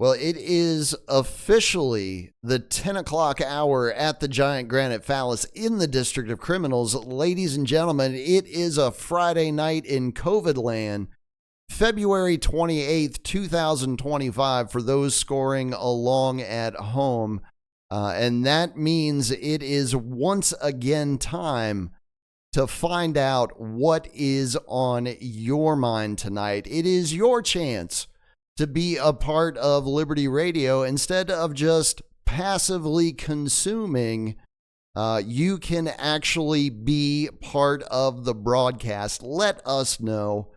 Well, it is officially the 10 o'clock hour at the Giant Granite Phallus in the District of Criminals. Ladies and gentlemen, it is a Friday night in covidland, February 28th, 2025, for those scoring along at home. And that means it is once again time to find out what is on your mind tonight. It is your chance to be a part of Liberty Radio. Instead of just passively consuming, you can actually be part of the broadcast. Let us know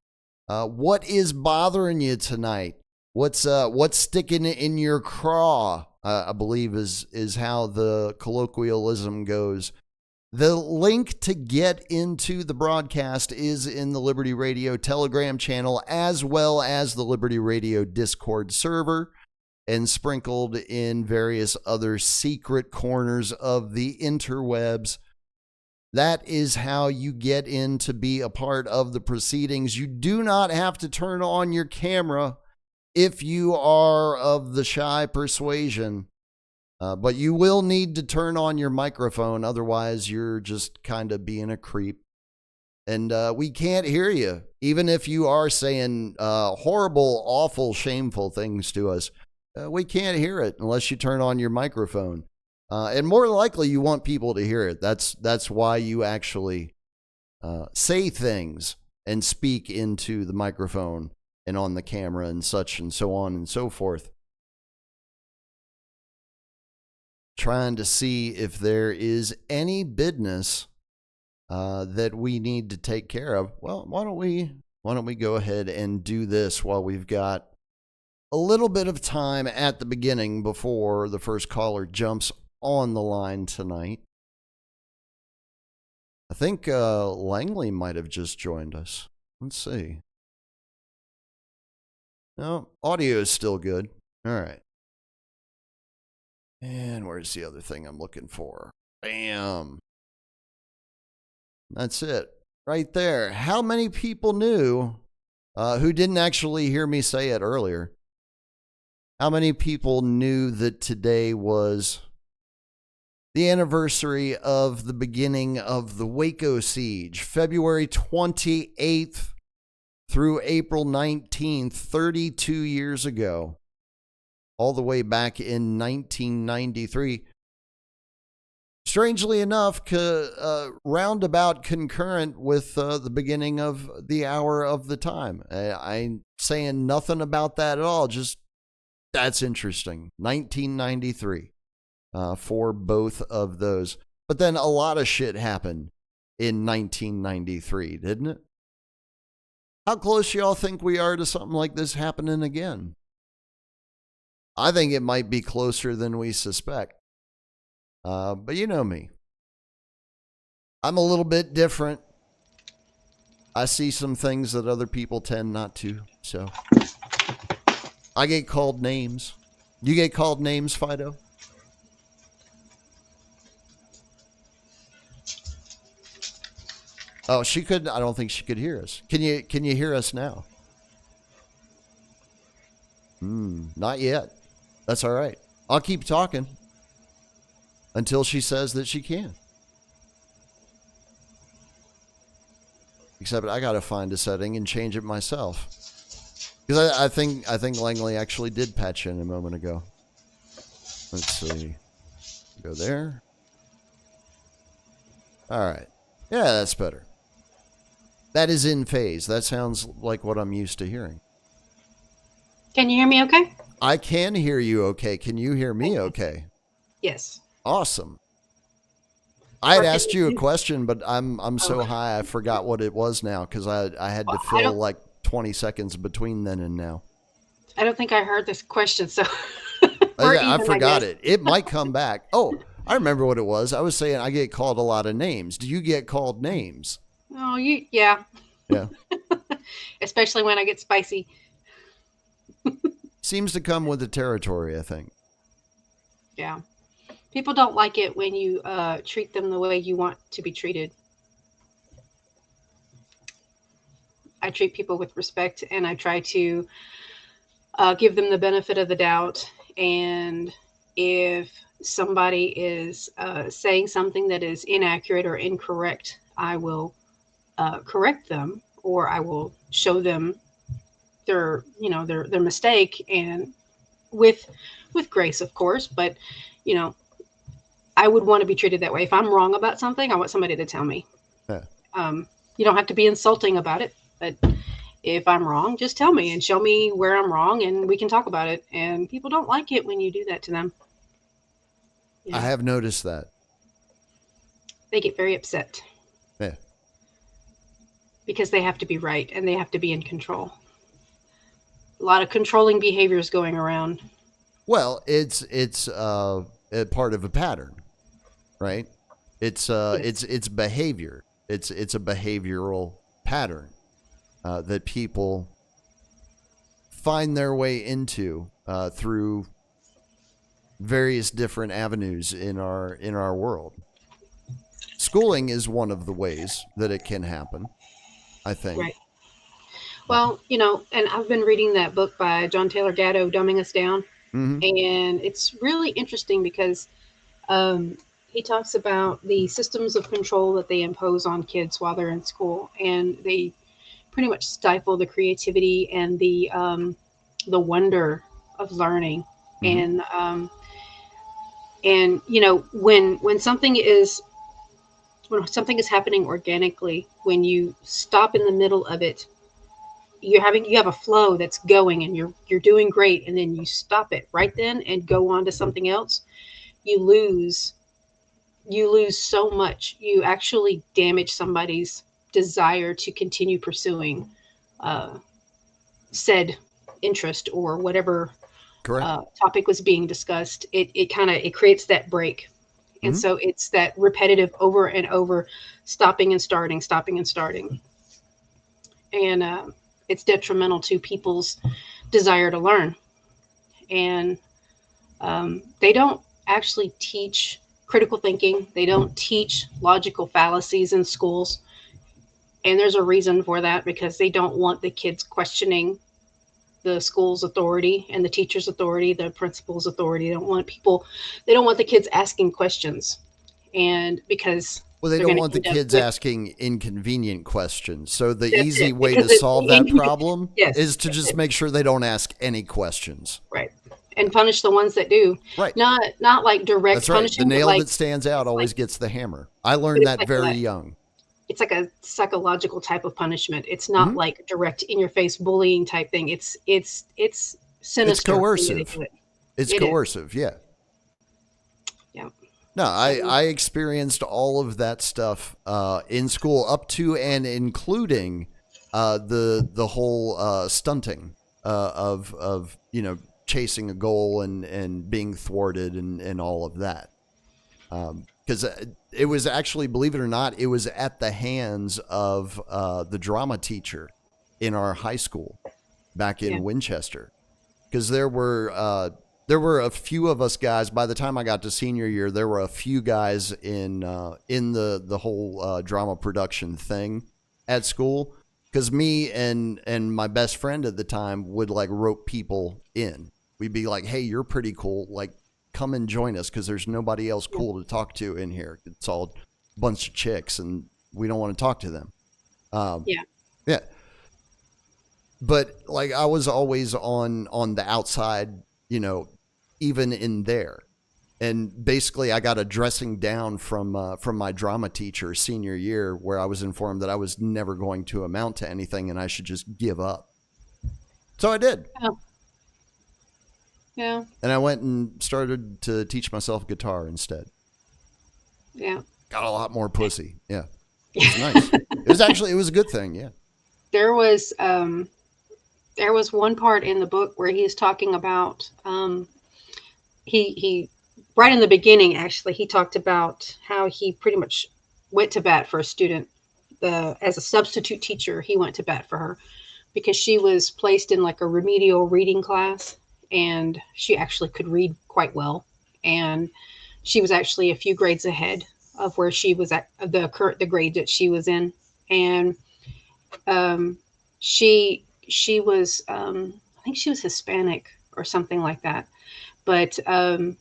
what is bothering you tonight. What's sticking in your craw, I believe is how the colloquialism goes. The link to get into the broadcast is in the Liberty Radio Telegram channel, as well as the Liberty Radio Discord server, and sprinkled in various other secret corners of the interwebs. That is how you get in to be a part of the proceedings. You do not have to turn on your camera if you are of the shy persuasion. But you will need to turn on your microphone. Otherwise, you're just kind of being a creep. And we can't hear you. Even if you are saying horrible, awful, shameful things to us, we can't hear it unless you turn on your microphone. And more likely, you want people to hear it. That's why you actually say things and speak into the microphone and on the camera and such and so on and so forth. Trying to see if there is any business that we need to take care of. Well, why don't we go ahead and do this while we've got a little bit of time at the beginning before the first caller jumps on the line tonight. I think Langley might have just joined us. Let's see. No, audio is still good. All right. And where's the other thing I'm looking for? Bam. That's it. Right there. How many people knew who didn't actually hear me say it earlier? How many people knew that today was the anniversary of the beginning of the Waco siege? February 28th through April 19th, 32 years ago. All the way back in 1993. Strangely enough, roundabout concurrent with the beginning of the hour of the time. I ain't saying nothing about that at all. Just that's interesting. 1993 for both of those. But then a lot of shit happened in 1993, didn't it? How close y'all think we are to something like this happening again? I think it might be closer than we suspect. But you know me. I'm a little bit different. I see some things that other people tend not to. So I get called names. You get called names, Fido? Oh, she couldn't. I don't think she could hear us. Can you hear us now? Not yet. That's all right. I'll keep talking until she says that she can. Except I got to find a setting and change it myself. Because I think Langley actually did patch in a moment ago. Let's see. Go there. All right. Yeah, that's better. That is in phase. That sounds like what I'm used to hearing. Can you hear me okay? I can hear you okay. Can you hear me okay? Yes. Awesome. I had asked you a question, but I'm so high I forgot what it was now because I had to fill like 20 seconds between then and now. I don't think I heard this question, so I forgot it. It might come back. Oh, I remember what it was. I was saying I get called a lot of names. Do you get called names? Oh, yeah. Yeah. Especially when I get spicy. Seems to come with the territory, I think. Yeah. People don't like it when you treat them the way you want to be treated. I treat people with respect, and I try to give them the benefit of the doubt. And if somebody is saying something that is inaccurate or incorrect, I will correct them, or I will show them their mistake, and with with grace, of course. But you know, I would want to be treated that way. If I'm wrong about something, I want somebody to tell me. Yeah. You don't have to be insulting about it, but if I'm wrong, just tell me and show me where I'm wrong, and we can talk about it. And people don't like it when you do that to them. I have noticed that. They get very upset. Yeah. Because they have to be right and they have to be in control. A lot of controlling behaviors going around. Well, it's a part of a pattern, right? It's Yes. it's behavior. It's a behavioral pattern that people find their way into through various different avenues in our world. Schooling is one of the ways that it can happen, I think. Right. Well, and I've been reading that book by John Taylor Gatto, Dumbing Us Down. Mm-hmm. And it's really interesting because um, he talks about the systems of control that they impose on kids while they're in school. And they pretty much stifle the creativity and the wonder of learning. Mm-hmm. And when something is happening organically, when you stop in the middle of it, you have a flow that's going, and you're doing great, and then you stop it right then and go on to something else. You lose so much. You actually damage somebody's desire to continue pursuing uh, said interest or whatever Correct. topic was being discussed. It creates that break. And Mm-hmm. so it's that repetitive over and over, stopping and starting, stopping and starting. And it's detrimental to people's desire to learn. And they don't actually teach critical thinking, they don't teach logical fallacies in schools. And there's a reason for that, because they don't want the kids questioning the school's authority and the teacher's authority, the principal's authority. They don't want the kids asking questions. And because Well, they they're don't going to want the end up kids with asking inconvenient questions. So the that's easy it. way to Because it, solve that problem yes, is to that's just it. make sure they don't ask any questions. Right. And punish the ones that do. Right. Not like direct That's right. The punishing, but nail like that stands out it's like always gets the hammer. I but learned that very young. it's like a psychological type of punishment. It's not Mm-hmm. like direct in your face bullying type thing. It's It's sinister the way they coercive. do it. It's It is. coercive. Yeah. Yeah. No, So I experienced all of that stuff in school, up to and including the whole stunting of chasing a goal and being thwarted and all of that. Because it was actually, believe it or not, it was at the hands of the drama teacher in our high school back yeah. in Winchester. Because there were a few of us guys. By the time I got to senior year, there were a few guys in the whole drama production thing at school. Because me and my best friend at the time would like rope people in. We'd be like, "Hey, you're pretty cool. Like, come and join us, because there's nobody else cool to talk to in here. It's all a bunch of chicks, and we don't want to talk to them." Yeah. Yeah, but like I was always on the outside, even in there. And basically, I got a dressing down from my drama teacher senior year, where I was informed that I was never going to amount to anything and I should just give up. So I did, Yeah. Yeah. and I went and started to teach myself guitar instead. Yeah. Got a lot more pussy. Yeah, it was nice. It was a good thing. Yeah. There was one part in the book where he's talking about he right in the beginning, actually, he talked about how he pretty much went to bat for a student. As a substitute teacher, he went to bat for her because she was placed in like a remedial reading class, and she actually could read quite well, and she was actually a few grades ahead of where she was at the grade that she was in. And um, she was I think think she was Hispanic or something like that. But the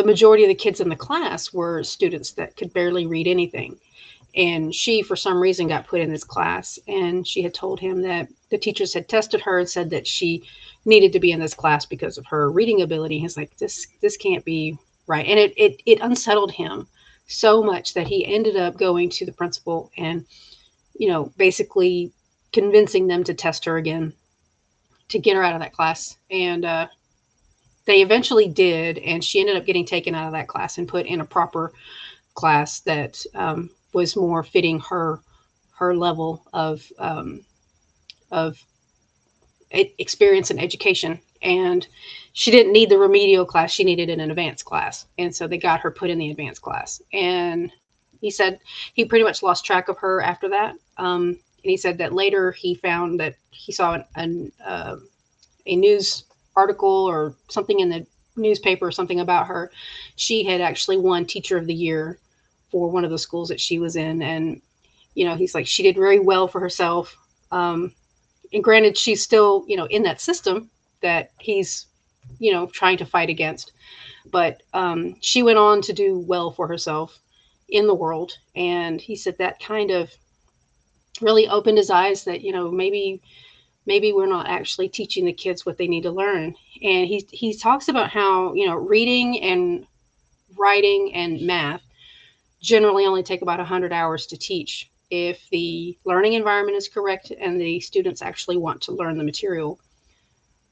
majority of the kids in the class were students that could barely read anything. And she, for some reason, got put in this class. And she had told him that the teachers had tested her and said that she needed to be in this class because of her reading ability. He's like, this can't be right. And it unsettled him so much that he ended up going to the principal and, basically convincing them to test her again to get her out of that class. And they eventually did. And she ended up getting taken out of that class and put in a proper class that was more fitting her level of experience and education. And she didn't need the remedial class; she needed an advanced class. And so they got her put in the advanced class. And he said he pretty much lost track of her after that. And he said that later he found that he saw a news article or something in the newspaper or something about her. She had actually won Teacher of the Year for one of the schools that she was in. And, he's like, she did very well for herself. And granted, she's still, in that system that he's, trying to fight against. But she went on to do well for herself in the world. And he said that kind of really opened his eyes that, maybe we're not actually teaching the kids what they need to learn. And he talks about how, reading and writing and math generally only take about 100 hours to teach if the learning environment is correct and the students actually want to learn the material.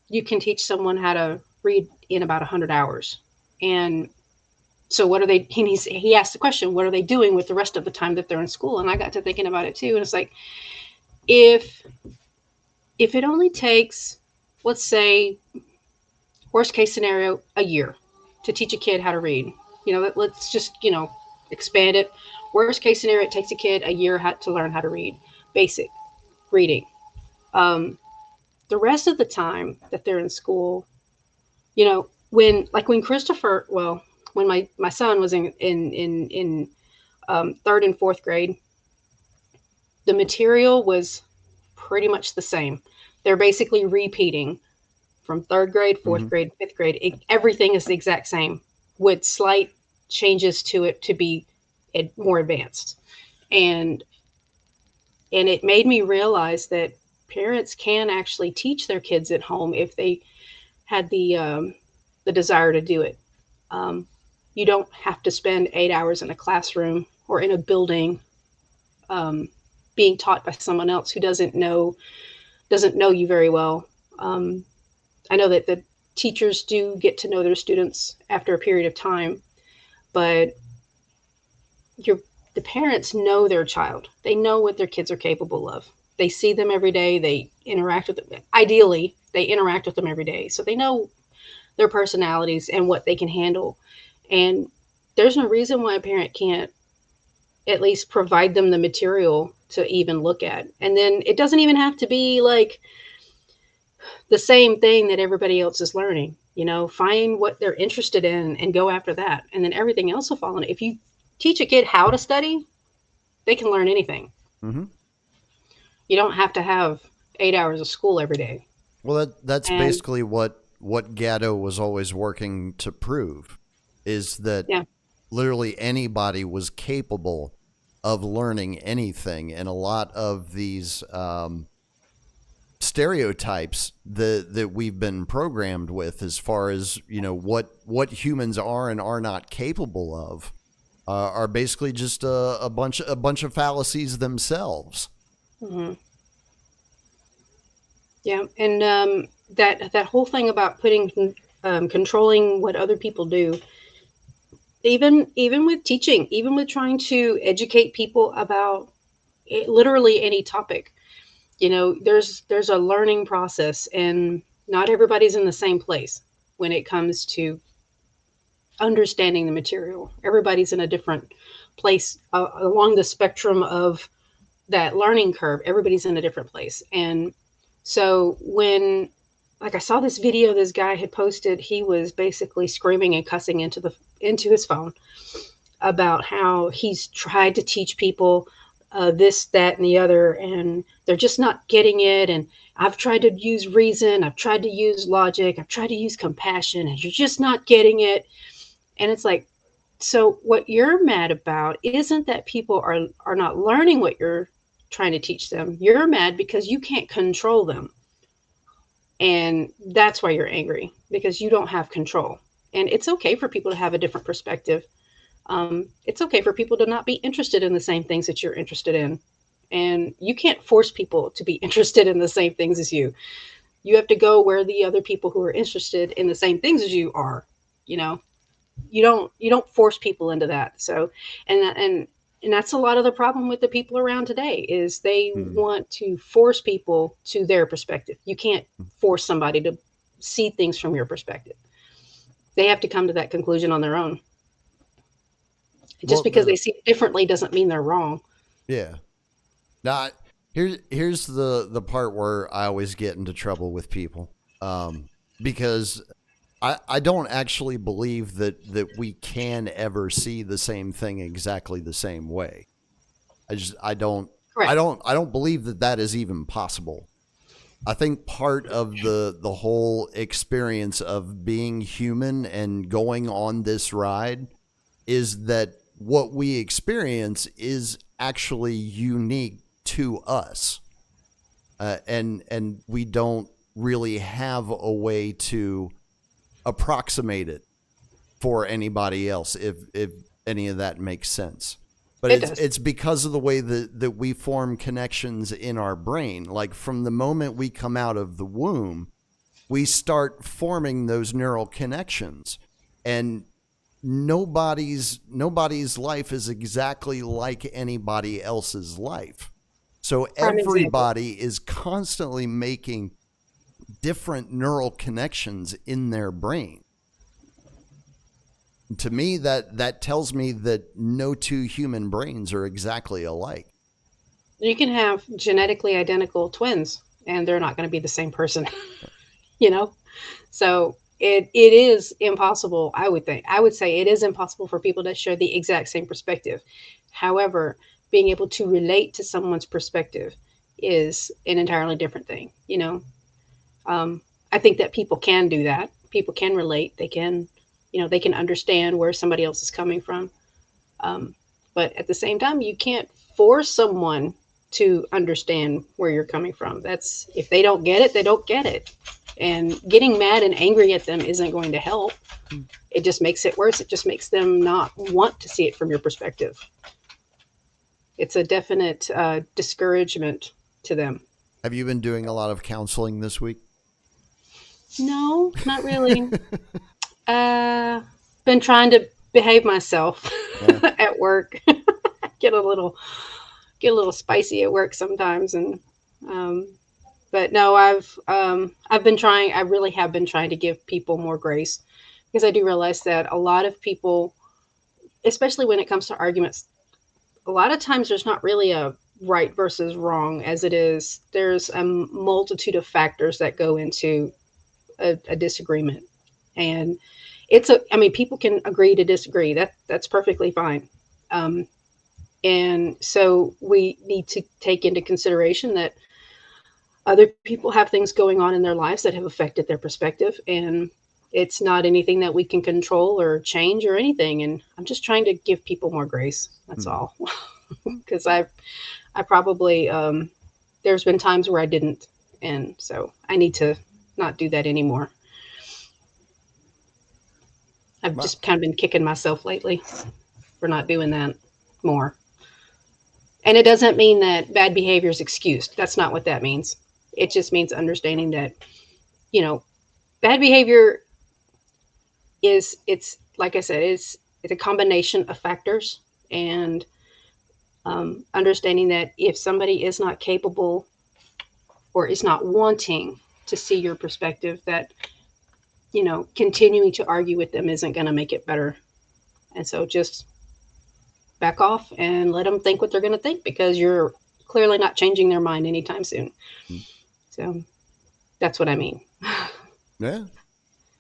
You can teach someone how to read in about 100 hours. And so what are they, he asked the question, what are they doing with the rest of the time that they're in school? And I got to thinking about it too. And it's like, if it only takes, let's say, worst case scenario, a year to teach a kid how to read, let's just, expand it. Worst case scenario, it takes a kid a year to learn how to read, basic reading. The rest of the time that they're in school, when my son was in third and fourth grade, the material was pretty much the same. They're basically repeating from third grade, fourth grade, fifth grade. Everything is the exact same with slight changes to it to be more advanced. And it made me realize that parents can actually teach their kids at home if they had the desire to do it. You don't have to spend 8 hours in a classroom or in a building being taught by someone else who doesn't know you very well. I know that the teachers do get to know their students after a period of time, but the parents know their child. They know what their kids are capable of. They see them every day. They interact with them. Ideally, they interact with them every day. So they know their personalities and what they can handle. And there's no reason why a parent can't at least provide them the material to even look at. And then it doesn't even have to be like the same thing that everybody else is learning. Find what they're interested in and go after that. And then everything else will fall in. If you teach a kid how to study, they can learn anything. Mm-hmm. You don't have to have 8 hours of school every day. Well, that's basically what Gatto was always working to prove, is that literally anybody was capable of learning anything. And a lot of these stereotypes that we've been programmed with as far as, what humans are and are not capable of are basically just a bunch of fallacies themselves. Mm-hmm. Yeah, and that whole thing about controlling what other people do, even with teaching, even with trying to educate people about literally any topic, there's a learning process, and not everybody's in the same place when it comes to understanding the material. Everybody's in a different place along the spectrum of that learning curve. Everybody's in a different place. And so when, I saw this video this guy had posted, he was basically screaming and cussing into his phone about how he's tried to teach people this, that, and the other, and they're just not getting it. And I've tried to use reason, I've tried to use logic, I've tried to use compassion, and you're just not getting it. And it's like, so what you're mad about isn't that people are not learning what you're trying to teach them. You're mad because you can't control them. And that's why you're angry, because you don't have control. And it's okay for people to have a different perspective. It's okay for people to not be interested in the same things that you're interested in. And you can't force people to be interested in the same things as you. You have to go where the other people who are interested in the same things as you are. You know, you don't force people into that. So, and that's a lot of the problem with the people around today is they want to force people to their perspective. You can't force somebody to see things from your perspective. They have to come to that conclusion on their own. Just because they see it differently doesn't mean they're wrong. Yeah. Now, here's the part where I always get into trouble with people, because I don't actually believe that we can ever see the same thing exactly the same way. I don't Correct. I don't believe that is even possible. I think part of the whole experience of being human and going on this ride is that what we experience is actually unique to us, and we don't really have a way to approximate it for anybody else, if any of that makes sense. But it's because of the way that we form connections in our brain. Like from the moment we come out of the womb, we start forming those neural connections, and nobody's life is exactly like anybody else's life. So everybody is constantly making different neural connections in their brain. To me, that tells me that no two human brains are exactly alike. You can have genetically identical twins and they're not going to be the same person, you know? So it is impossible, I would say it is impossible for people to share the exact same perspective. However, being able to relate to someone's perspective is an entirely different thing, you know? I think that people can do that. People can relate. They can, they can understand where somebody else is coming from. But at the same time, you can't force someone to understand where you're coming from. That's, if they don't get it, they don't get it. And getting mad and angry at them isn't going to help. It just makes it worse. It just makes them not want to see it from your perspective. It's a definite discouragement to them. Have you been doing a lot of counseling this week? No, not really. Been trying to behave myself at work. get a little spicy at work sometimes, and but no, I've been trying. I really have been trying to give people more grace, because I do realize that a lot of people, especially when it comes to arguments, a lot of times there's not really a right versus wrong as it is. There's a multitude of factors that go into a disagreement, and people can agree to disagree. That's perfectly fine. And so we need to take into consideration that other people have things going on in their lives that have affected their perspective, and it's not anything that we can control or change or anything. And I'm just trying to give people more grace. That's all. Because I probably, there's been times where I didn't. And so I need to not do that anymore. I've just kind of been kicking myself lately for not doing that more. And it doesn't mean that bad behavior is excused. That's not what that means. It just means understanding that, bad behavior it's like I said, it's a combination of factors, and understanding that if somebody is not capable or is not wanting to see your perspective, that, continuing to argue with them isn't going to make it better. And so just back off and let them think what they're going to think, because you're clearly not changing their mind anytime soon. So that's what I mean. Yeah.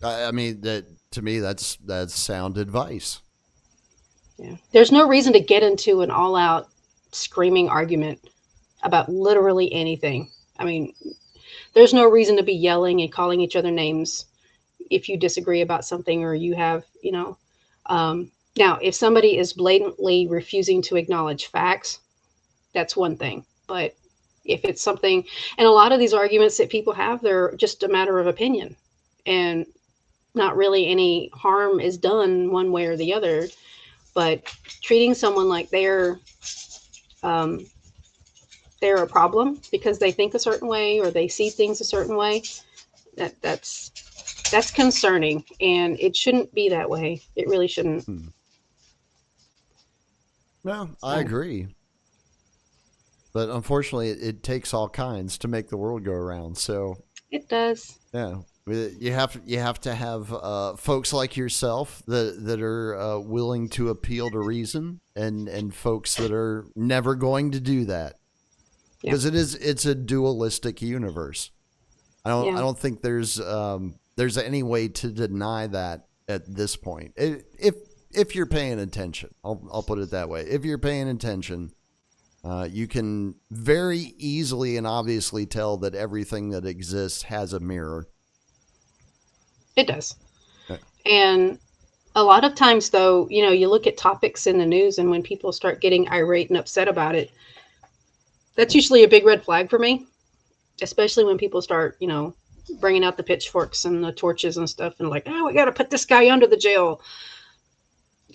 I mean, that to me, that's sound advice. Yeah. There's no reason to get into an all out screaming argument about literally anything. I mean, there's no reason to be yelling and calling each other names if you disagree about something or you have, now, if somebody is blatantly refusing to acknowledge facts, that's one thing. But if it's something, and a lot of these arguments that people have, they're just a matter of opinion, and not really any harm is done one way or the other. But treating someone like um, they're a problem because they think a certain way or they see things a certain way, that's concerning, and it shouldn't be that way. It really shouldn't. No, I So, agree. But unfortunately, it takes all kinds to make the world go around. So it does. yeah, you have to have folks like yourself that are willing to appeal to reason, and folks that are never going to do that, Yeah. because it's a dualistic universe. I Yeah. don't think there's any way to deny that at this point. If you're paying attention, I'll put it that way. If you're paying attention, you can very easily and obviously tell that everything that exists has a mirror. It does. Yeah. And a lot of times, though, you look at topics in the news, and when people start getting irate and upset about it, that's usually a big red flag for me, especially when people start, bringing out the pitchforks and the torches and stuff and like, oh, we got to put this guy under the jail.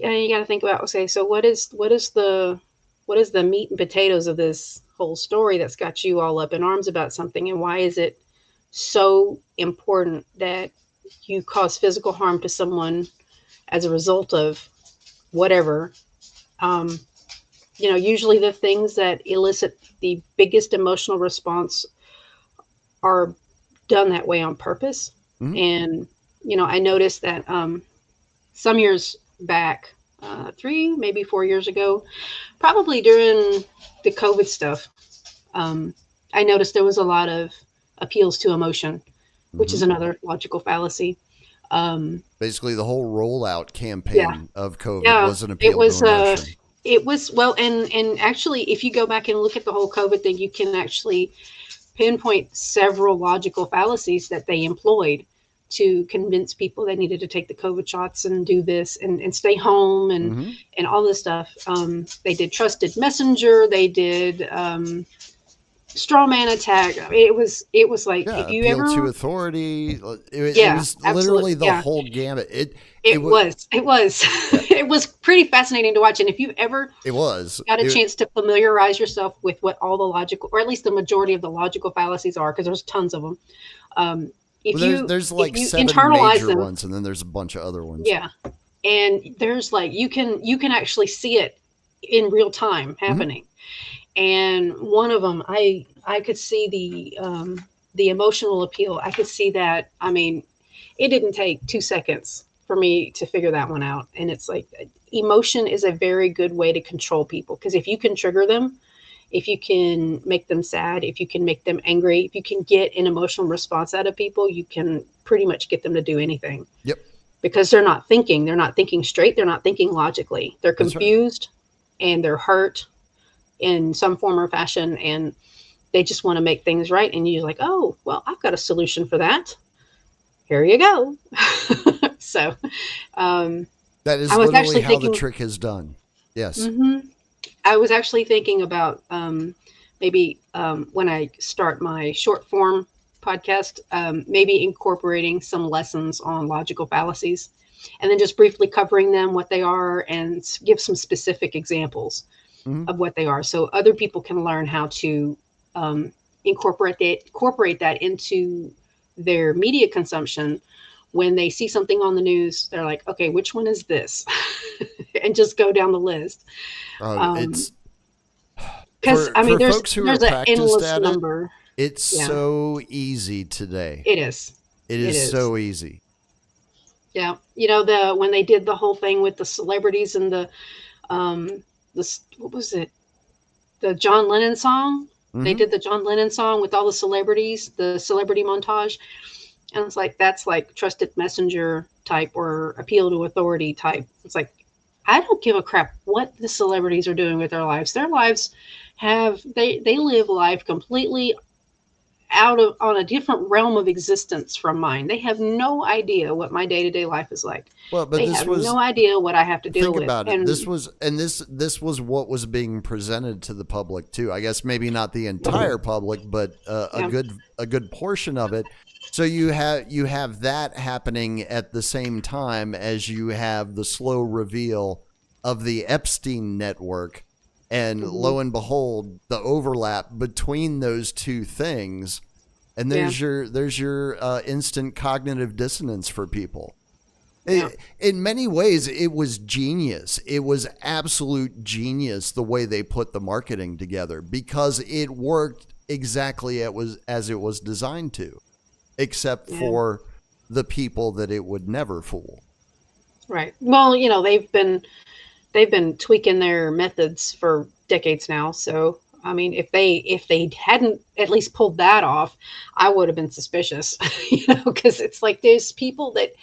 And you got to think about, okay, so what is the meat and potatoes of this whole story that's got you all up in arms about something, and why is it so important that you cause physical harm to someone as a result of whatever? Um, Usually the things that elicit the biggest emotional response are done that way on purpose. Mhm. And, I noticed that some years back, 3, maybe 4 years ago, probably during the COVID stuff, I noticed there was a lot of appeals to emotion, which is Mhm. another logical fallacy. Basically, the whole rollout Yeah, campaign of COVID yeah, was an it appeal to was. emotion. It was well, and actually, if you go back and look at the whole COVID thing, you can actually pinpoint several logical fallacies that they employed to convince people they needed to take the COVID shots and do this and stay home Mm-hmm. and all this stuff. They did trusted messenger. They did straw man attack. I mean, it was like, Yeah, if you appeal to ever, authority. It yeah, was literally absolutely, the yeah. whole gamut. It It was. was. It was. Yeah, It was pretty fascinating to watch. And if you've ever it was. got a chance to familiarize yourself with what all the logical, or at least the majority of the logical fallacies are, because there's tons of them. Um, if Well, you there's if like you 7 internalize major them, ones, and then there's a bunch of other ones. yeah, and there's like you can actually see it in real time Mm-hmm. happening. And one of them, I could see the emotional appeal. I could see that. I mean, it didn't take 2 seconds for me to figure that one out. And it's like, emotion is a very good way to control people, because if you can trigger them, if you can make them sad, if you can make them angry, if you can get an emotional response out of people, you can pretty much get them to do anything, Yep, because they're not thinking straight, they're not thinking logically, they're that's right. confused and they're hurt in some form or fashion, and they just want to make things right. And you're like, oh, well, I've got a solution for that. Here you go. So um, That I is was literally actually how the thinking, trick is done. Yes. mhm. I was actually thinking about maybe when I start my short form podcast, maybe incorporating some lessons on logical fallacies, and then just briefly covering them, what they are, and give some specific examples Mm-hmm. of what they are, so other people can learn how to um, incorporate that into their media consumption. When they see something on the news, they're like, okay, which one is this? And just go down the list. It's Because I mean, for there's folks who are there's an practiced endless at it. number. It's Yeah, so easy today. it is. It It is is. so easy. Yeah, the when they did the whole thing with the celebrities and what was it? The John Lennon song. They Mm-hmm. did the John Lennon song with all the celebrities, the celebrity montage. And it's like, that's like trusted messenger type or appeal to authority type. It's like, I don't give a crap what the celebrities are doing with their lives. Their lives they live life completely out of on a different realm of existence from mine. They have no idea what my day-to-day life is like. Well, but They this have was, no idea what I have to deal think with. about it. And This was what was being presented to the public too. I guess maybe not the entire public, but yeah, a good portion of it. So you have that happening at the same time as you have the slow reveal of the Epstein network, and hmm, lo and behold, the overlap between those two things, and yeah, there's your instant cognitive dissonance for people. yeah, In many ways, it was genius. It was absolute genius the way they put the marketing together, because it worked exactly as it was designed to, except yeah. for the people that it would never fool. Right. Well, they've been tweaking their methods for decades now. So, I mean, if they hadn't at least pulled that off, I would have been suspicious, because it's like there's people that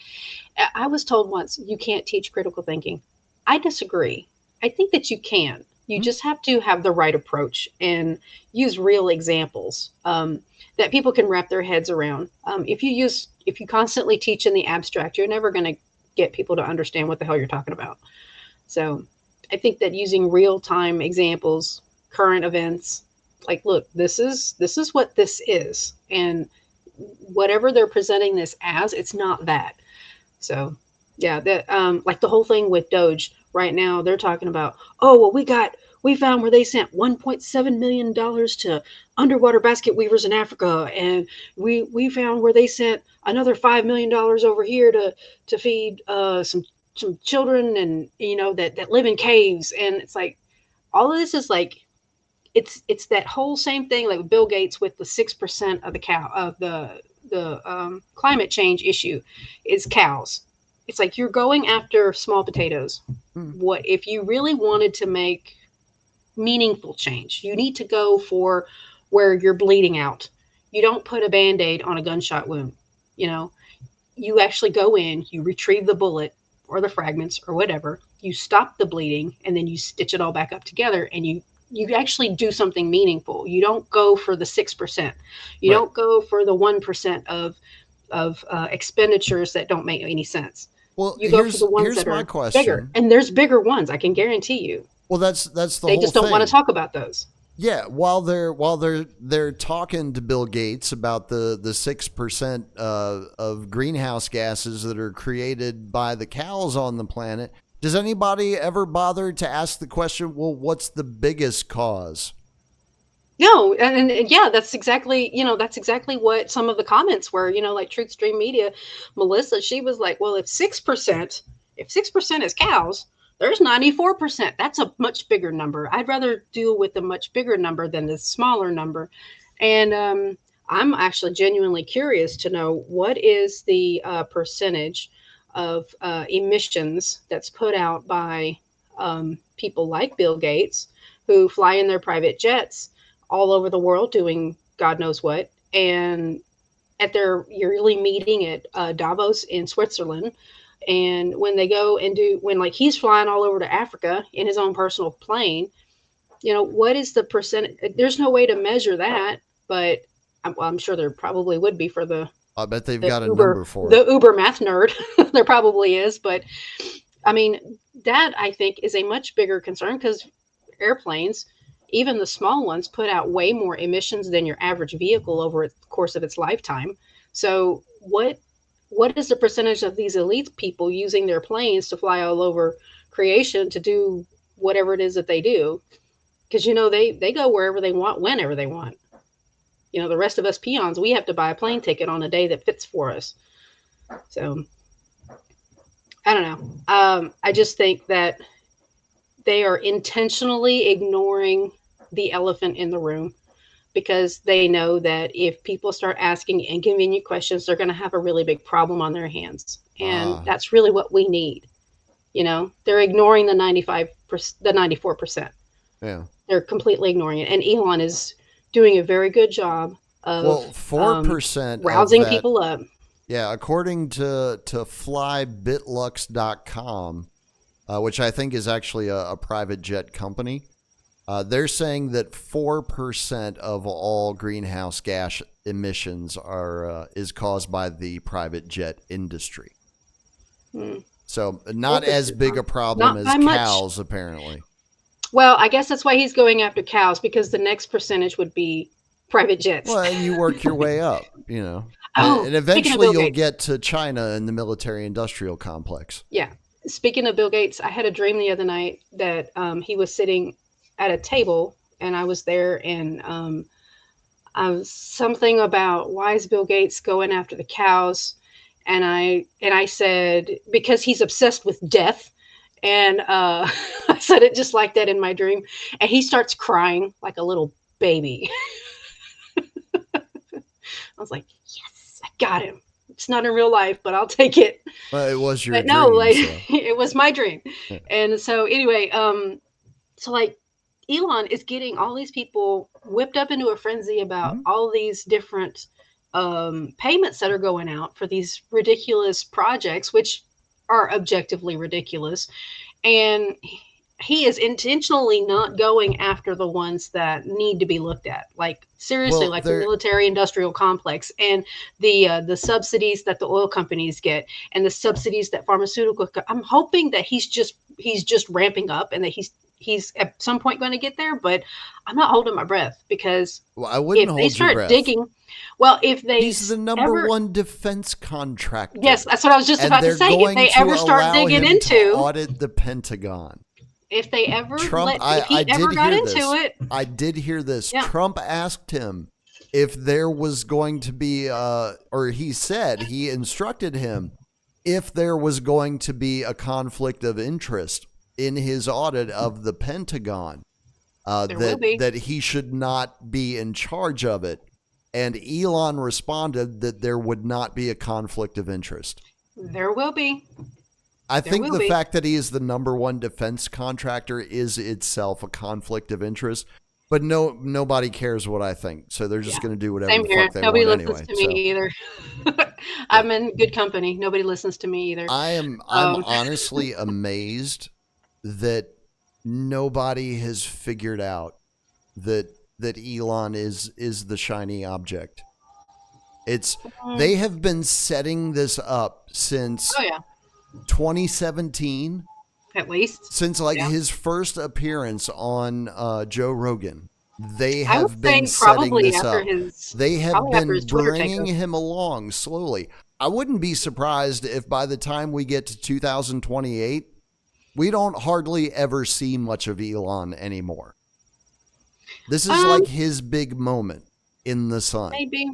I was told once you can't teach critical thinking. I disagree. I think that you can. You Hmm? just have to have the right approach and use real examples that people can wrap their heads around. If you constantly teach in the abstract, you're never going to get people to understand what the hell you're talking about. So I think that using real time examples, current events, like, look, this is what this is, and whatever they're presenting this as, it's not that. So yeah, that like the whole thing with Doge right now, they're talking about, oh well, we found where they sent $1.7 million to underwater basket weavers in Africa, and we found where they sent another $5 million over here to feed some children, and that live in caves. And it's like all of this is like it's that whole same thing like Bill Gates with the 6% of the cow of the climate change issue is cows. It's like you're going after small potatoes. Hmm. What if you really wanted to make meaningful change? You need to go for where you're bleeding out. You don't put a band-aid on a gunshot wound. You know, you actually go in, you retrieve the bullet or the fragments or whatever, you stop the bleeding, and then you stitch it all back up together, and you actually do something meaningful. You don't go for the 6%. You Right. don't go for the 1% of expenditures that don't make any sense. Well, You go for the ones here's that my are bigger, question. and there's bigger ones. I can guarantee you. Well, that's the They whole just don't want to thing. talk about those. Yeah, while they're talking to Bill Gates about the 6% of greenhouse gases that are created by the cows on the planet, does anybody ever bother to ask the question? Well, what's the biggest cause? No, and yeah, that's exactly what some of the comments were. Like Truth Stream Media, Melissa, she was like, "Well, if 6% is cows, there's 94%. That's a much bigger number. I'd rather deal with the much bigger number than the smaller number." And I'm actually genuinely curious to know what is the percentage of emissions that's put out by people like Bill Gates, who fly in their private jets all over the world doing God knows what, and at their yearly meeting at Davos in Switzerland. And when they go and when like he's flying all over to Africa in his own personal plane, what is the percent? There's no way to measure that, but I'm sure there probably would be for I bet they've the got a Uber number for it. the Uber math nerd. There probably is, but I mean that I think is a much bigger concern because airplanes, even the small ones, put out way more emissions than your average vehicle over the course of its lifetime. So what is the percentage of these elite people using their planes to fly all over creation to do whatever it is that they do? Because they go wherever they want, whenever they want. The rest of us peons, we have to buy a plane ticket on a day that fits for us. So I don't know. I just think that they are intentionally ignoring the elephant in the room because they know that if people start asking inconvenient questions, they're going to have a really big problem on their hands. And Ah, that's really what we need. They're ignoring the 95%, the 94%. yeah. They're completely ignoring it. And Elon is doing a very good job of Well, 4% of rousing that, people up. yeah, according to flybitlux.com, which I think is actually a private jet company. They're saying that 4% of all greenhouse gas emissions is caused by the private jet industry. Hmm. So not as big a problem Not as by much. cows, apparently. Well, I guess that's why he's going after cows, because the next percentage would be private jets. Well, and you work your way up, you know. Oh, And speaking of eventually Bill you'll Gates. get to China and the military-industrial complex. Yeah. Speaking of Bill Gates, I had a dream the other night that he was sitting at a table and I was there, and I was something about, why is Bill Gates going after the cows? And I said, because he's obsessed with death. And I said it just like that in my dream. And he starts crying like a little baby. I was like, yes, I got him. It's not in real life, but I'll take it. Well, it was your But no, dream, like so. it was my dream. Yeah. And so anyway, so like Elon is getting all these people whipped up into a frenzy about all these different payments that are going out for these ridiculous projects, which are objectively ridiculous. And he is intentionally not going after the ones that need to be looked at, like seriously, Well, like the military industrial complex and the subsidies that the oil companies get and the subsidies that pharmaceutical I'm hoping that he's just ramping up and that he's at some point going to get there, but I'm not holding my breath, because well, I wouldn't if they hold your start breath. digging, well, if they He's the number one defense contractor. Yes, that's what I was just about to say. If they ever start digging into audit the Pentagon. If they ever Trump, if he ever got into it. I did hear this. Yeah. Trump asked him if there was going to be, or he said, he instructed him if there was going to be a conflict of interest in his audit of the Pentagon, that he should not be in charge of it. And Elon responded that there would not be a conflict of interest. There will be. I think the fact that he is the number one defense contractor is itself a conflict of interest, but nobody cares what I think, so they're just going to do whatever the fuck they want anyway. Nobody listens to me either. I'm in good company. Nobody listens to me either. I'm honestly amazed that nobody has figured out that Elon is the shiny object. They have been setting this up since 2017, at least, since his first appearance on Joe Rogan. They have been setting this up. They have been bringing him along slowly. I wouldn't be surprised if by the time we get to 2028, we don't hardly ever see much of Elon anymore. This is like his big moment in the sun. Maybe.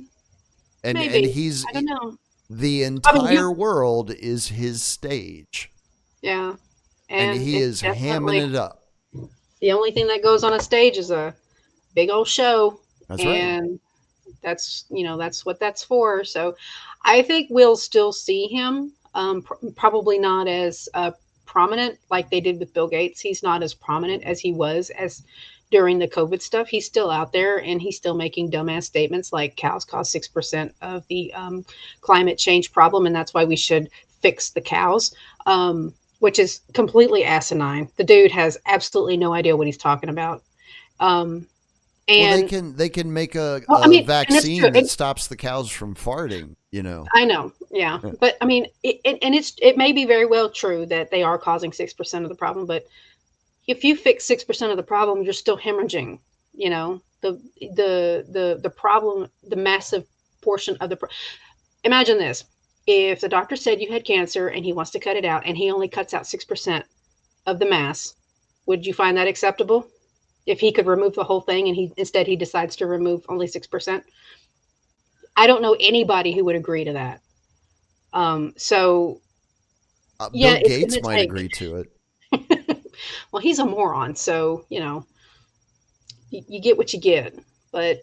And he's, I don't know. The entire world is his stage. Yeah. And he is hamming it up. The only thing that goes on a stage is a big old show. That's right. And that's what that's for. So I think we'll still see him, probably not as prominent like they did with Bill Gates. He's not as prominent as he was during the COVID stuff. He's still out there and he's still making dumbass statements like cows cause 6% of the climate change problem. And that's why we should fix the cows, which is completely asinine. The dude has absolutely no idea what he's talking about. And they can make a vaccine that stops the cows from farting, I know. Yeah. But I mean, it may be very well true that they are causing 6% of the problem, but if you fix 6% of the problem, you're still hemorrhaging, the problem, the massive portion of imagine this. If the doctor said you had cancer and he wants to cut it out and he only cuts out 6% of the mass, would you find that acceptable? If he could remove the whole thing and he decides to remove only 6%? I don't know anybody who would agree to that. Bill Gates might agree to it. Well, he's a moron, so you get what you get. But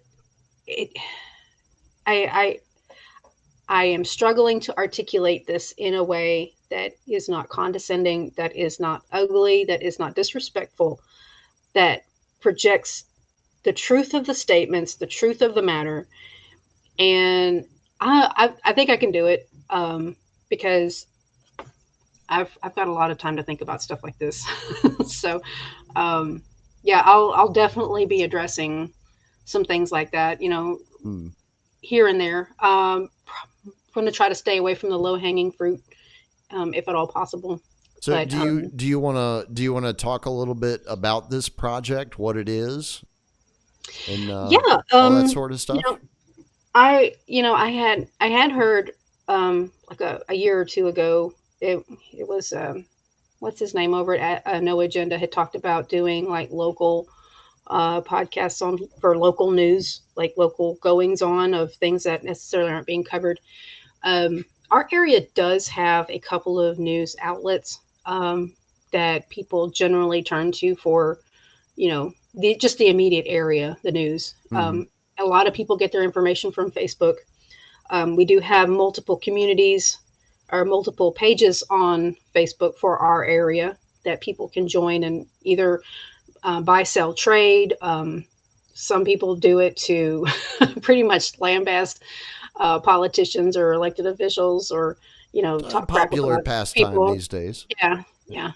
I am struggling to articulate this in a way that is not condescending, that is not ugly, that is not disrespectful, that projects the truth of the statements, the truth of the matter. And I think I can do it, because I've got a lot of time to think about stuff like this. So, um, yeah, I'll definitely be addressing some things like that, Hmm. here and there. I'm going to try to stay away from the low hanging fruit, if at all possible. So But do you want to talk a little bit about this project, what it is, and yeah, all that sort of you stuff? know, I had heard, like a year or two ago, it was, what's his name over at No Agenda had talked about doing like local podcasts on for local news, like local goings on of things that necessarily aren't being covered. Our area does have a couple of news outlets, that people generally turn to for, just the immediate area, the news. Hmm. A lot of people get their information from Facebook. We do have multiple communities or multiple pages on Facebook for our area that people can join and either buy, sell, trade. Some people do it to pretty much lambast politicians or elected officials, or talk crap Popular about pastime people. these days. Yeah, yeah.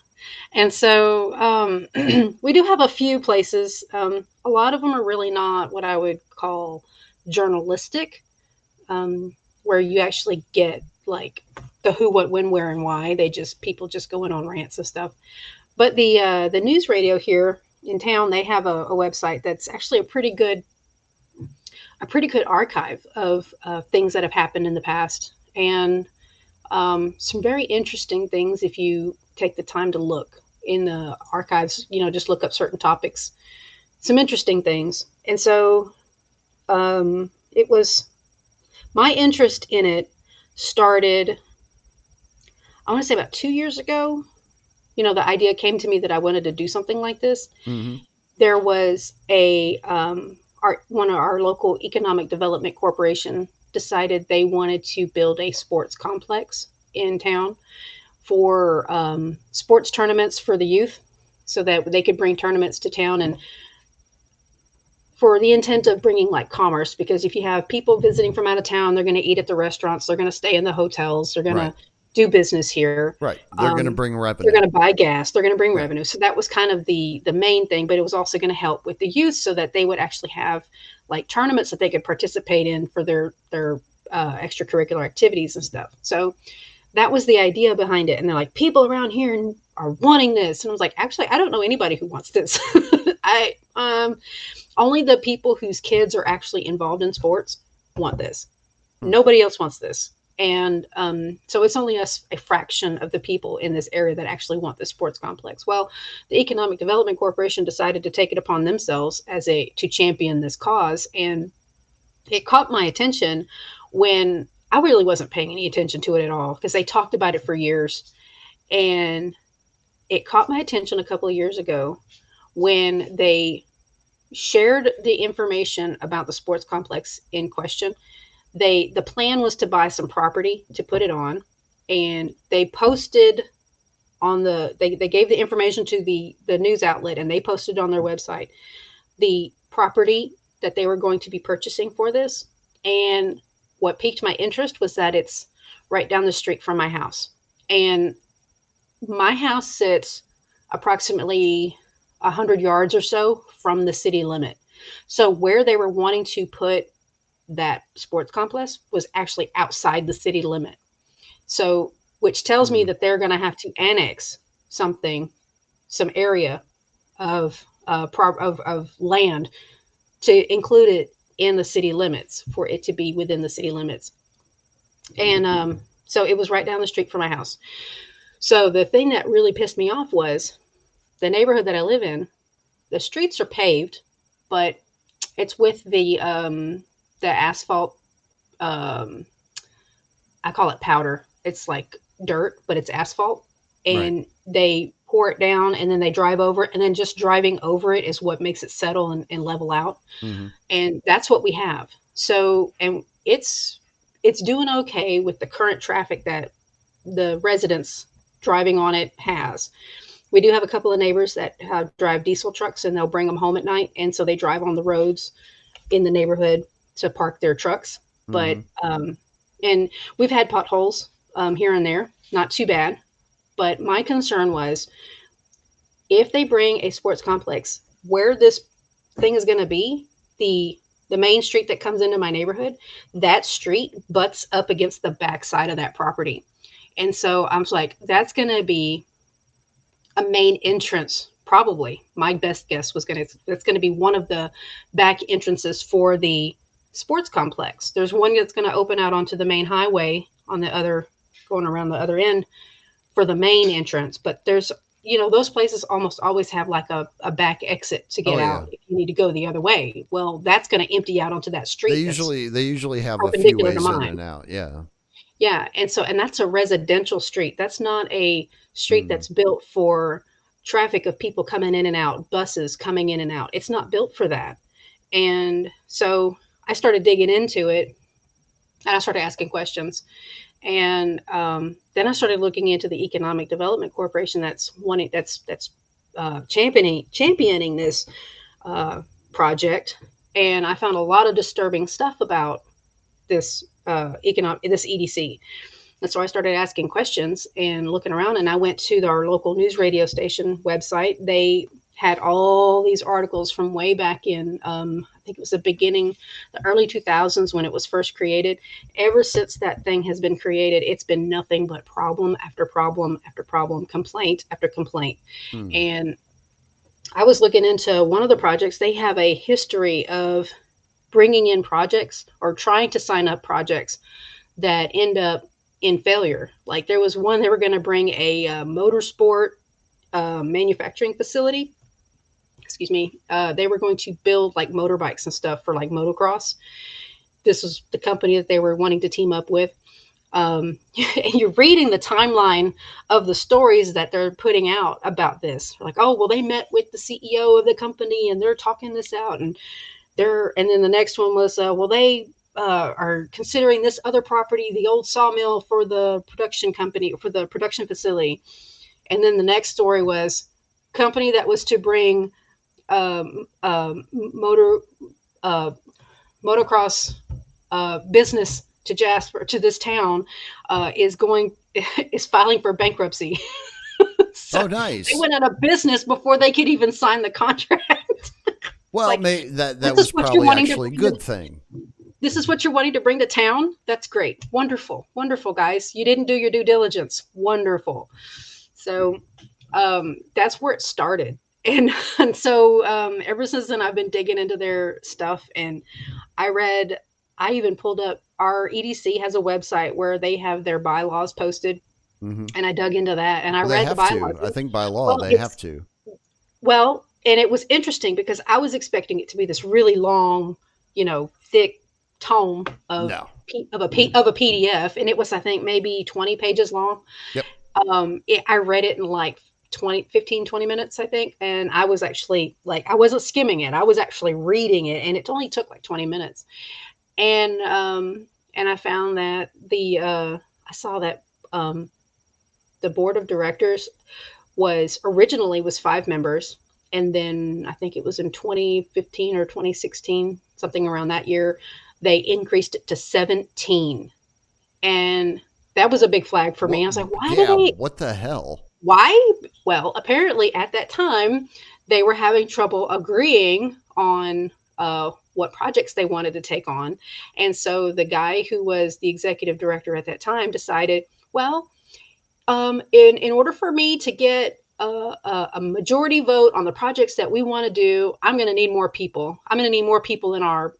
And so, we do have a few places. A lot of them are really not what I would call journalistic, where you actually get like the who, what, when, where, and why. They just people just going on rants and stuff. But the news radio here in town, they have a website that's actually a pretty good archive of things that have happened in the past, and some very interesting things if you take the time to look in the archives. Just look up certain topics, some interesting things. And so, it was my interest in it started, I want to say, about 2 years ago. The idea came to me that I wanted to do something like this. Hmm. There was one of our local economic development corporation decided they wanted to build a sports complex in town for sports tournaments for the youth, so that they could bring tournaments to town, and for the intent of bringing like commerce. Because if you have people visiting from out of town, they're going to eat at the restaurants, they're going to stay in the hotels, they're going Right. to do business here. Right. They're going to um, bring they're revenue. going to buy gas, they're going to bring Yeah. revenue. So that was kind of the main thing, but it was also going to help with the youth so that they would actually have like tournaments that they could participate in for their extracurricular activities and stuff. So that was the idea behind it. And they're like, people around here are wanting this. And I was like, actually, I don't know anybody who wants this. I Only the people whose kids are actually involved in sports want this. Hmm. Nobody else wants this. And so it's only a fraction of the people in this area that actually want this sports complex. Well, the Economic Development Corporation decided to take it upon themselves to champion this cause, and it caught my attention when I really wasn't paying any attention to it at all, because they talked about it for years. And it caught my attention a couple of years ago when they shared the information about the sports complex in question. The plan was to buy some property to put it on, and they posted they gave the information to the news outlet, and they posted on their website the property that they were going to be purchasing for this. And what piqued my interest was that it's right down the street from my house. And my house sits approximately 100 yards or so from the city limit. So where they were wanting to put that sports complex was actually outside the city limit. So, which tells me Hmm. that they're going to have to annex some area of land to include it in the city limits for it to be within the city limits. And so it was right down the street from my house. So the thing that really pissed me off was the neighborhood that I live in. The streets are paved, but it's with the asphalt. Um, I call it powder. It's like dirt, but it's asphalt, Right. and they pour it down, and then they drive over it, and then just driving over it is what makes it settle and level out. Hmm. And that's what we have. So, and it's doing okay with the current traffic that the residents driving on it has. We do have a couple of neighbors that drive diesel trucks, and they'll bring them home at night, and so they drive on the roads in the neighborhood to park their trucks. But Hmm. and we've had potholes here and there, not too bad. But my concern was, if they bring a sports complex where this thing is going to be, the main street that comes into my neighborhood, that street butts up against the back side of that property. And so I'm like, that's going to be a main entrance. Probably my best guess was that's going to be one of the back entrances for the sports complex. There's one that's going to open out onto the main highway on the other, going around the other end for the main entrance. But there's, those places almost always have like a back exit to get out if you need to go the other way. Well, that's going to empty out onto that street. They usually have a few ways in and out. Yeah. Yeah. And that's a residential street. That's not a street that's built for traffic of people coming in and out, buses coming in and out. It's not built for that. And so I started digging into it, and I started asking questions. And then I started looking into the Economic Development Corporation that's championing this project. And I found a lot of disturbing stuff about this this EDC. And so I started asking questions and looking around, and I went to our local news radio station website. They had all these articles from way back in, I think it was the early 2000s when it was first created. Ever since that thing has been created, it's been nothing but problem after problem after problem, complaint after complaint. And I was looking into one of the projects. They have a history of bringing in projects or trying to sign up projects that end up in failure. Like there was one, they were going to bring a motorsport manufacturing facility. Excuse me. They were going to build like motorbikes and stuff for like motocross. This was the company that they were wanting to team up with. And you're reading the timeline of the stories that they're putting out about this. Like, oh, well, they met with the CEO of the company and they're talking this out. And then the next one was, well, they are considering this other property, the old sawmill, for the production company, for the production facility. And then the next story was company that was to bring motocross business to Jasper, to this town, is filing for bankruptcy. So nice. They went out of business before they could even sign the contract. Well, like, that was probably actually a good thing. This is what you're wanting to bring to town? That's great. Wonderful. Wonderful, guys. You didn't do your due diligence. Wonderful. So that's where it started. And so ever since then, I've been digging into their stuff. And I even pulled up, our EDC has a website where they have their bylaws posted. And I dug into that. And I read the bylaws. I think by law, they have to. Well, and it was interesting because I was expecting it to be this really long, thick tome of a PDF, and it was, I think, maybe 20 pages long. Yep. I read it in like 15, 20 minutes, I think. And I was actually I wasn't skimming it. I was actually reading it, and it only took like 20 minutes. And I found that I saw that the board of directors was originally 5 members. And then I think it was in 2015 or 2016, something around that year, they increased it to 17. And that was a big flag for me. I was like, what the hell? Why? Well, apparently at that time, they were having trouble agreeing on what projects they wanted to take on. And so the guy who was the executive director at that time decided, well, in order for me to get a majority vote on the projects that we want to do, I'm going to need more people. I'm going to need more people in our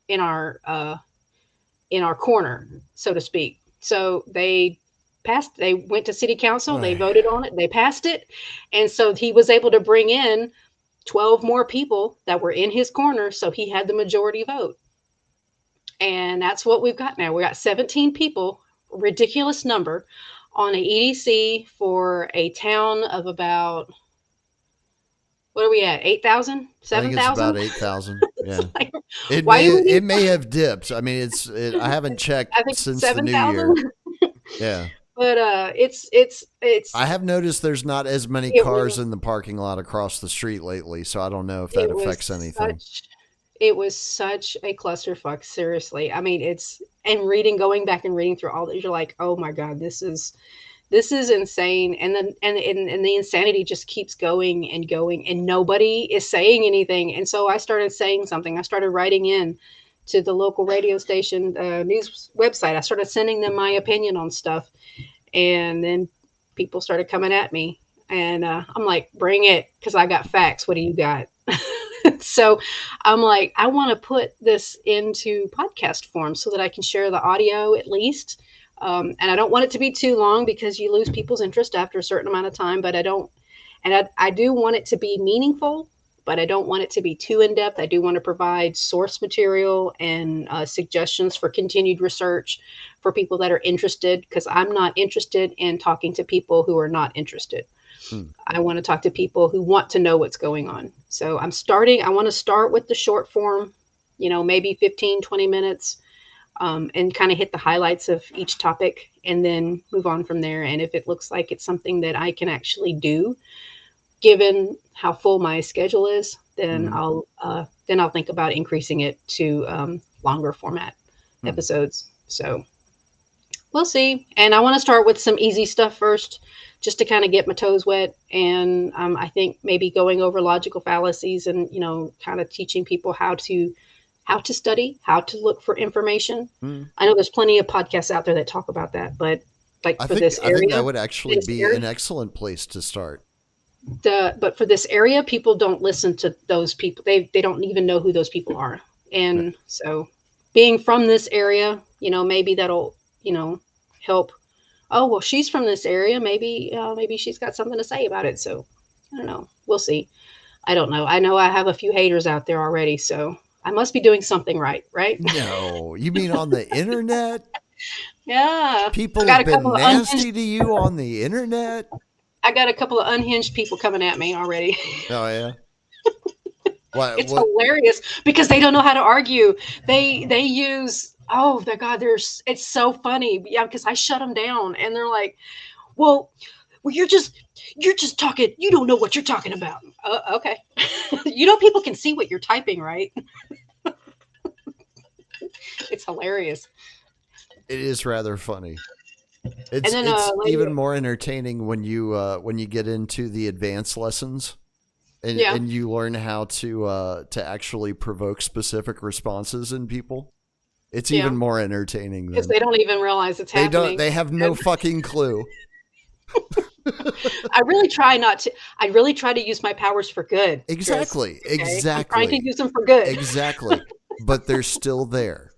corner, so to speak. So they went to city council, they voted on it, they passed it. And so he was able to bring in 12 more people that were in his corner. So he had the majority vote. And that's what we've got now. We got 17 people, ridiculous number, on an EDC for a town of about, what are we at? 8,000? 7,000? I think it's about 8,000. Yeah. It may have dipped. I mean, I haven't checked since 7, the new year. Yeah. But it's. I have noticed there's not as many cars in the parking lot across the street lately, so I don't know if that affects anything. It was such a clusterfuck, seriously. I mean, going back and reading through all that, you're like, oh my God, this is this is insane. And then, and the insanity just keeps going and going, and nobody is saying anything. And so I started saying something. I started writing in to the local radio station, news website. I started sending them my opinion on stuff. And then people started coming at me. And I'm like, bring it, because I got facts. What do you got? So I'm like, I want to put this into podcast form so that I can share the audio at least. And I don't want it to be too long, because you lose people's interest after a certain amount of time. But I don't, and I do want it to be meaningful, but I don't want it to be too in depth. I do want to provide source material and suggestions for continued research for people that are interested, because I'm not interested in talking to people who are not interested. I want to talk to people who want to know what's going on. So I want to start with the short form, maybe 15, 20 minutes, and kind of hit the highlights of each topic, and then move on from there. And if it looks like it's something that I can actually do, given how full my schedule is, then I'll think about increasing it to longer format episodes. So we'll see. And I want to start with some easy stuff first, just to kind of get my toes wet. And I think maybe going over logical fallacies and, kind of teaching people how to study, how to look for information. I know there's plenty of podcasts out there that talk about that, but like I think that would actually be an excellent place to start. But for this area, people don't listen to those people. They don't even know who those people are. And so being from this area, maybe that'll, help. Oh, well, she's from this area. Maybe she's got something to say about it. So I don't know. We'll see. I don't know. I know I have a few haters out there already, so I must be doing something right? No, you mean on the internet? Yeah. People have been nasty to you on the internet? I got a couple of unhinged people coming at me already. Oh, yeah? It's hilarious, because they don't know how to argue. They use, oh my God, it's so funny. Yeah, because I shut them down, and they're like, well, you're just talking. You don't know what you're talking about. Okay. People can see what you're typing, right? It's hilarious. It is rather funny. It's even more entertaining when you get into the advanced lessons, and you learn how to actually provoke specific responses in people. It's even more entertaining because they don't even realize it's happening. They have no fucking clue. I really try to use my powers for good. Exactly. Chris, okay? Exactly. I'm trying to use them for good. Exactly. But they're still there.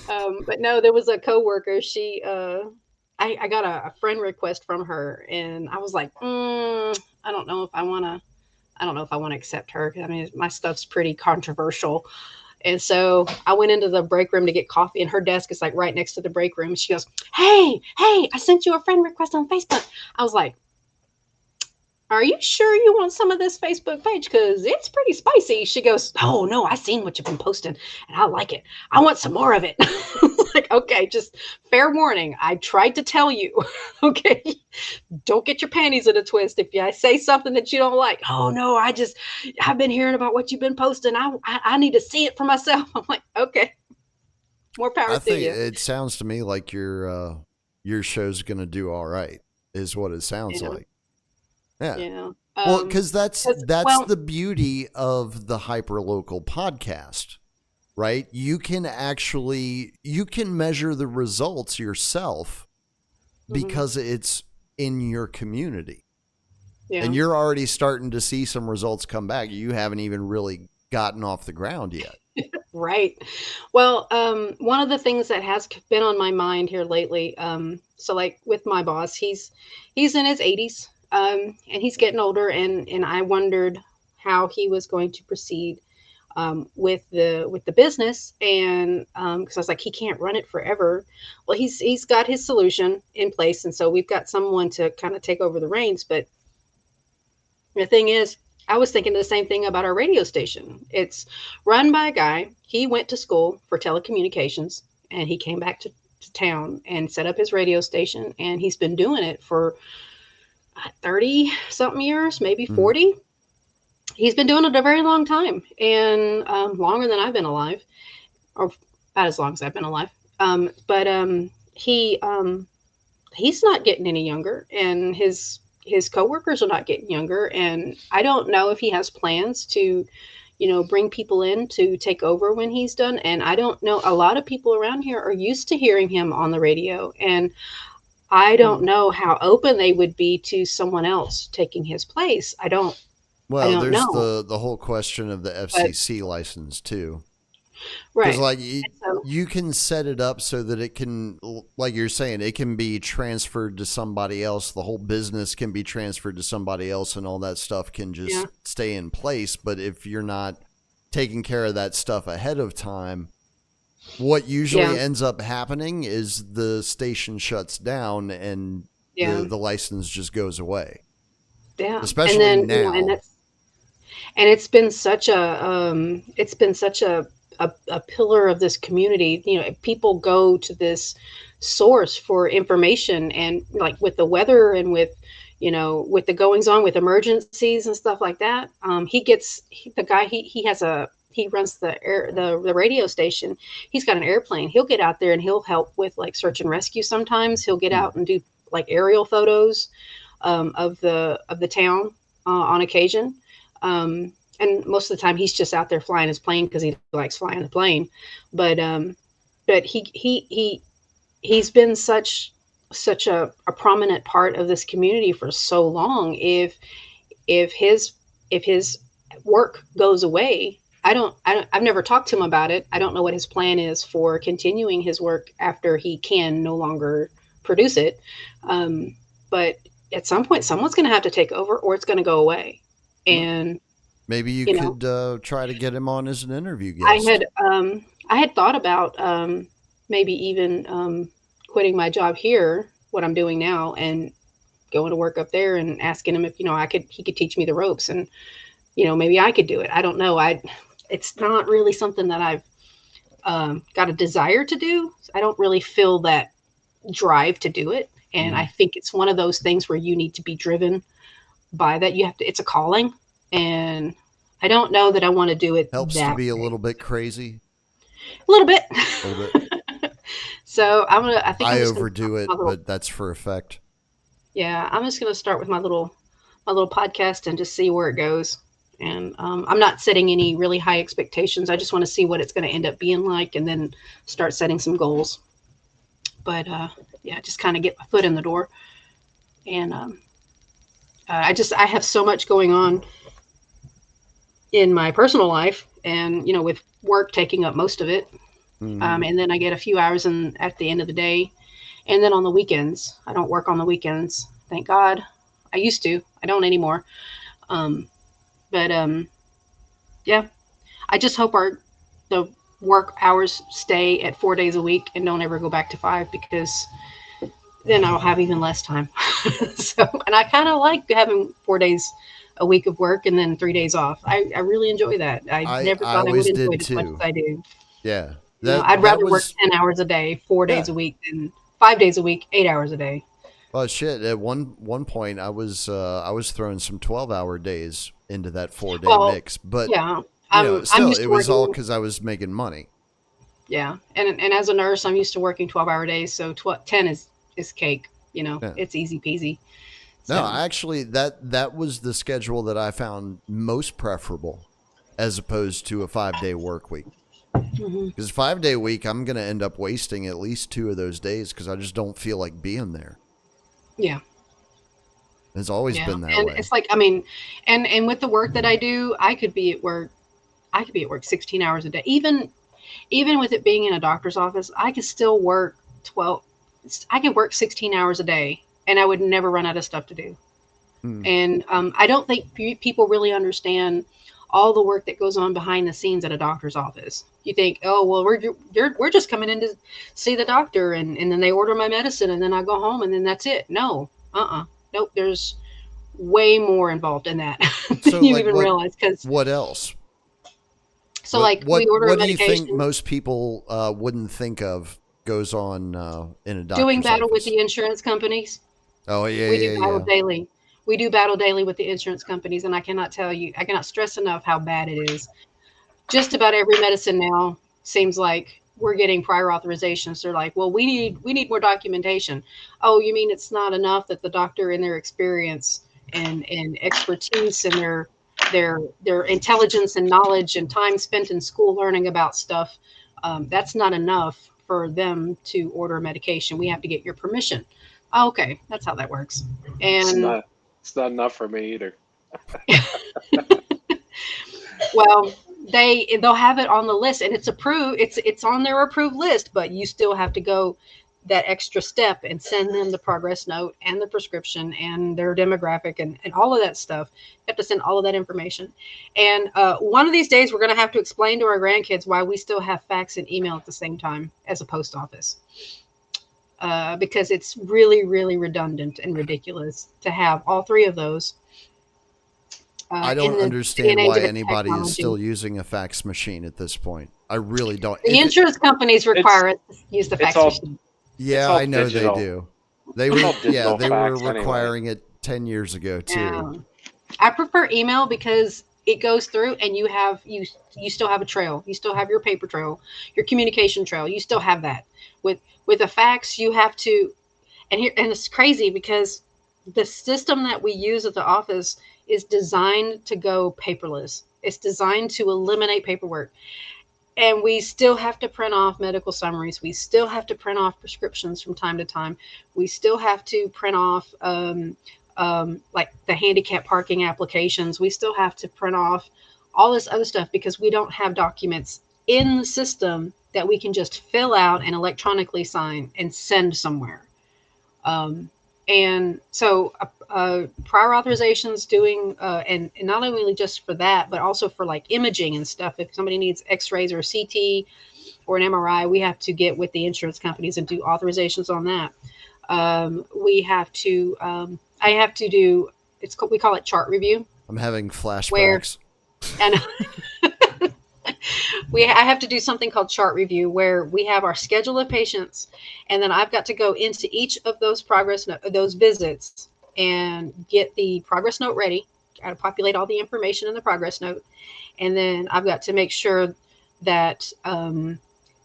But no, there was a coworker. She, I got a friend request from her, and I was like, I don't know if I want to accept her. I mean, my stuff's pretty controversial. And so I went into the break room to get coffee, and her desk is like right next to the break room. And she goes, Hey, I sent you a friend request on Facebook. I was like, are you sure you want some of this Facebook page? Because it's pretty spicy. She goes, oh, no, I seen what you've been posting, and I like it. I want some more of it. Like, okay, just fair warning. I tried to tell you, okay? Don't get your panties in a twist if I say something that you don't like. Oh, no, I've been hearing about what you've been posting. I need to see it for myself. I'm like, okay, more power to you. I think it sounds to me like your show's going to do all right, is what it sounds like. Yeah. Well, because that's the beauty of the hyperlocal podcast, right? You can measure the results yourself because it's in your community. Yeah. And you're already starting to see some results come back. You haven't even really gotten off the ground yet. Right. Well, one of the things that has been on my mind here lately, so like with my boss, he's in his 80s. And he's getting older, and I wondered how he was going to proceed with the business, and because I was like, he can't run it forever. Well, he's got his solution in place, and so we've got someone to kind of take over the reins. But the thing is, I was thinking the same thing about our radio station. It's run by a guy. He went to school for telecommunications, and he came back to town and set up his radio station, and he's been doing it for 30 something years, maybe 40. He's been doing it a very long time, and longer than I've been alive, or about as long as I've been alive. But he he's not getting any younger, and his coworkers are not getting younger, and I don't know if he has plans to, bring people in to take over when he's done. And I don't know, a lot of people around here are used to hearing him on the radio, and I don't know how open they would be to someone else taking his place. I Well, don't there's know. the whole question of the But FCC license too. Because right. like And so you can set it up so that it can, like you're saying, it can be transferred to somebody else. The whole business can be transferred to somebody else, and all that stuff can yeah, just stay in place. But if you're not taking care of that stuff ahead of time, what yeah, usually ends up happening is the station shuts down and yeah, the license just goes away. yeah. And Especially then, and now. that's and it's been such a pillar of this community. People go to this source for information, and like with the weather and with the goings on with emergencies and stuff like that. The guy, he runs the radio station. He's got an airplane. He'll get out there and he'll help with like search and rescue. Sometimes he'll get Hmm. out and do like aerial photos of the town on occasion. And most of the time, he's just out there flying his plane because he likes flying the plane. But he's been such a prominent part of this community for so long. If his if his work goes away, I've never talked to him about it. I don't know what his plan is for continuing his work after he can no longer produce it. But at some point, someone's going to have to take over, or it's going to go away. Well, And maybe you you know, could try to get him on as an interview I guest. had I had thought about maybe even quitting my job here, what I'm doing now, and going to work up there and asking him if he could teach me the ropes, and maybe I could do it. I don't know. It's not really something that I've got a desire to do. I don't really feel that drive to do it, and I Mm. think it's one of those things where you need to be driven by that. You have to. It's a calling, and I don't know that I want to do it Helps to that be a way. little bit crazy, A little bit. a little bit. So I think I'm I just gonna start overdo with my it, little. but that's for effect. Yeah, I'm just gonna start with my little podcast and just see where it goes. And I'm not setting any really high expectations. I just want to see what it's going to end up being like, and then start setting some goals. But yeah, just kind of get my foot in the door. And I have so much going on in my personal life, and with work taking up most of it. Hmm. And then I get a few hours at the end of the day, and then on the weekends. I don't work on the weekends, thank God. I used to. I don't anymore. Um, but yeah, I just hope the work hours stay at 4 days a week and don't ever go back to five, because then I'll have even less time. So, and I kind of like having 4 days a week of work and then 3 days off. I really enjoy that. I never I thought I would always enjoy did it as much as too. I do. Yeah. I'd That rather work was 10 hours a day, 4 days yeah. a week, than 5 days a week, 8 hours a day. Well, shit. At one point, I was throwing some 12-hour days into that 4 day Well, mix, but yeah, I'm still, used it to was all working. because I was making money. Yeah, and as a nurse, I'm used to working 12-hour days, so 10 is cake. Yeah. It's easy peasy. No, So actually, that was the schedule that I found most preferable, as opposed to a 5 day work week. mhm. Because 5 day week, I'm gonna end up wasting at least 2 of those days because I just don't feel like being there. Yeah, It's always yeah, been that and way. it's like, and with the work that I do, I could be at work. I could be at work 16 hours a day. Even with it being in a doctor's office, I could still work 12. I could work 16 hours a day, and I would never run out of stuff to do. Hmm. And I don't think people really understand all the work that goes on behind the scenes at a doctor's office. You think, oh well, we're just coming in to see the doctor, and then they order my medicine, and then I go home, and then that's it. No, nope. There's way more involved in that than So, you like, even realize. Because what else? so, like, we order a What do you think medication. most people wouldn't think of goes on in a Doing doctor's battle with office? the insurance companies. Oh yeah, We do yeah, battle yeah. daily. We do battle daily with the insurance companies, and I cannot stress enough how bad it is. Just about every medicine now seems like. we're getting prior authorizations. They're like, well, we need more documentation. Oh, you mean it's not enough that the doctor in their experience and expertise and their intelligence and knowledge and time spent in school learning about stuff, that's not enough for them to order medication. We have to get your permission. Oh, okay, that's how that works. It's And not enough for me either. well, they'll have it on the list and it's approved. It's on their approved list, but you still have to go that extra step and send them the progress note and the prescription and their demographic and all of that stuff. You have to send all of that information. And one of these days, we're going to have to explain to our grandkids why we still have fax and email at the same time as a post office. Because it's really, really redundant and ridiculous to have all three of those. I don't understand why anybody is still using a fax machine at this point. I really don't. The insurance companies require us to use the fax machine. Yeah, I know digital. they do. They were requiring it 10 years ago too. I prefer email because it goes through and you still have a trail. You still have your paper trail, your communication trail. You still have that. With a fax, you have to, and it's crazy because the system that we use at the office is designed to go paperless. It's designed to eliminate paperwork. And we still have to print off medical summaries. We still have to print off prescriptions from time to time. We still have to print off like the handicap parking applications. We still have to print off all this other stuff because we don't have documents in the system that we can just fill out and electronically sign and send somewhere. And so prior authorizations doing, and not only just for that, but also for like imaging and stuff. If somebody needs x-rays or CT or an MRI, we have to get with the insurance companies and do authorizations on that. We have to, I have to do, we call it chart review. I'm having flashbacks. I have to do something called chart review where we have our schedule of patients, and then I've got to go into each of those those visits and get the progress note ready. Got to populate all the information in the progress note, and then I've got to make sure that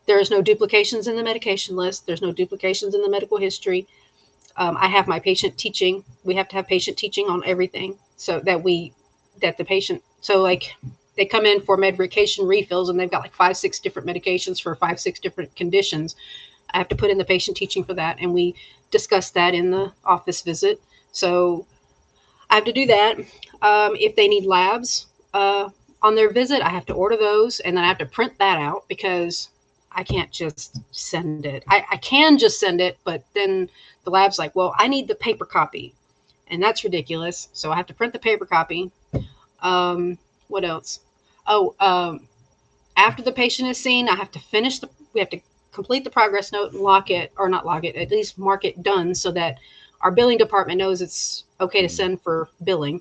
there's no duplications in the medication list. There's no duplications in the medical history. I have my patient teaching. We have to have patient teaching on everything so that the patient. So like. They come in for medication refills and they've got like 5-6 different medications for 5-6 different conditions. I have to put in the patient teaching for that. And we discuss that in the office visit. So I have to do that. If they need labs on their visit, I have to order those. And then I have to print that out because I can't just send it. I can just send it, but then the lab's like, well, I need the paper copy. And that's ridiculous. So I have to print the paper copy. What else? After the patient is seen, we have to complete the progress note and at least mark it done so that our billing department knows it's okay to send for billing.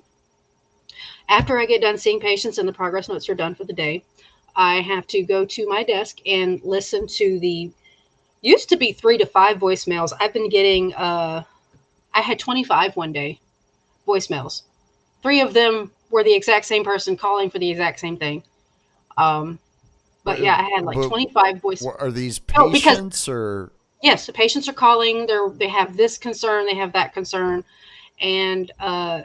After I get done seeing patients and the progress notes are done for the day, I have to go to my desk and listen to used to be 3 to 5 voicemails. I've been getting, I had 25 one day voicemails. 3 of them were the exact same person calling for the exact same thing. But yeah, I had like 25 voicemails. Are these patients or? Yes, the patients are calling. They have this concern, they have that concern. And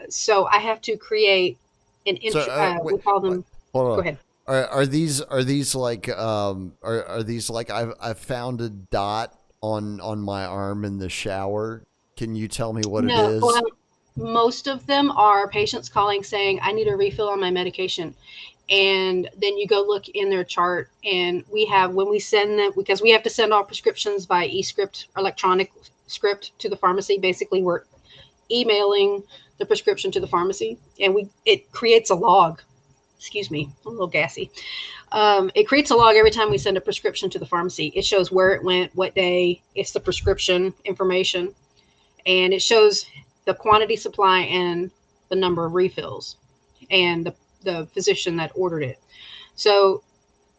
so I have to create an intro. We call them. Hold on. Go ahead. Are these like are these like I've found a dot on my arm in the shower? Can you tell me what it is? Well, most of them are patients calling saying, I need a refill on my medication. And then you go look in their chart, and when we send them, because we have to send all prescriptions by e-script, electronic script to the pharmacy. Basically, we're emailing the prescription to the pharmacy, and it creates a log. Excuse me, I'm a little gassy. It creates a log every time we send a prescription to the pharmacy. It shows where it went, what day, it's the prescription information, and it shows the quantity, supply, and the number of refills, and the physician that ordered it. So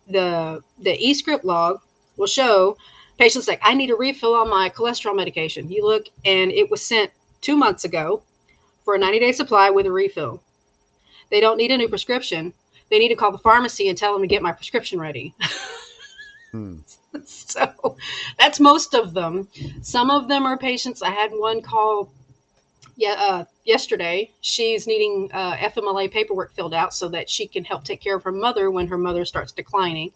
the e-script log will show patients like, I need a refill on my cholesterol medication. You look, and it was sent 2 months ago for a 90-day supply with a refill. They don't need a new prescription. They need to call the pharmacy and tell them to get my prescription ready. So that's most of them. Some of them are patients. I had one call yesterday. She's needing FMLA paperwork filled out so that she can help take care of her mother when her mother starts declining.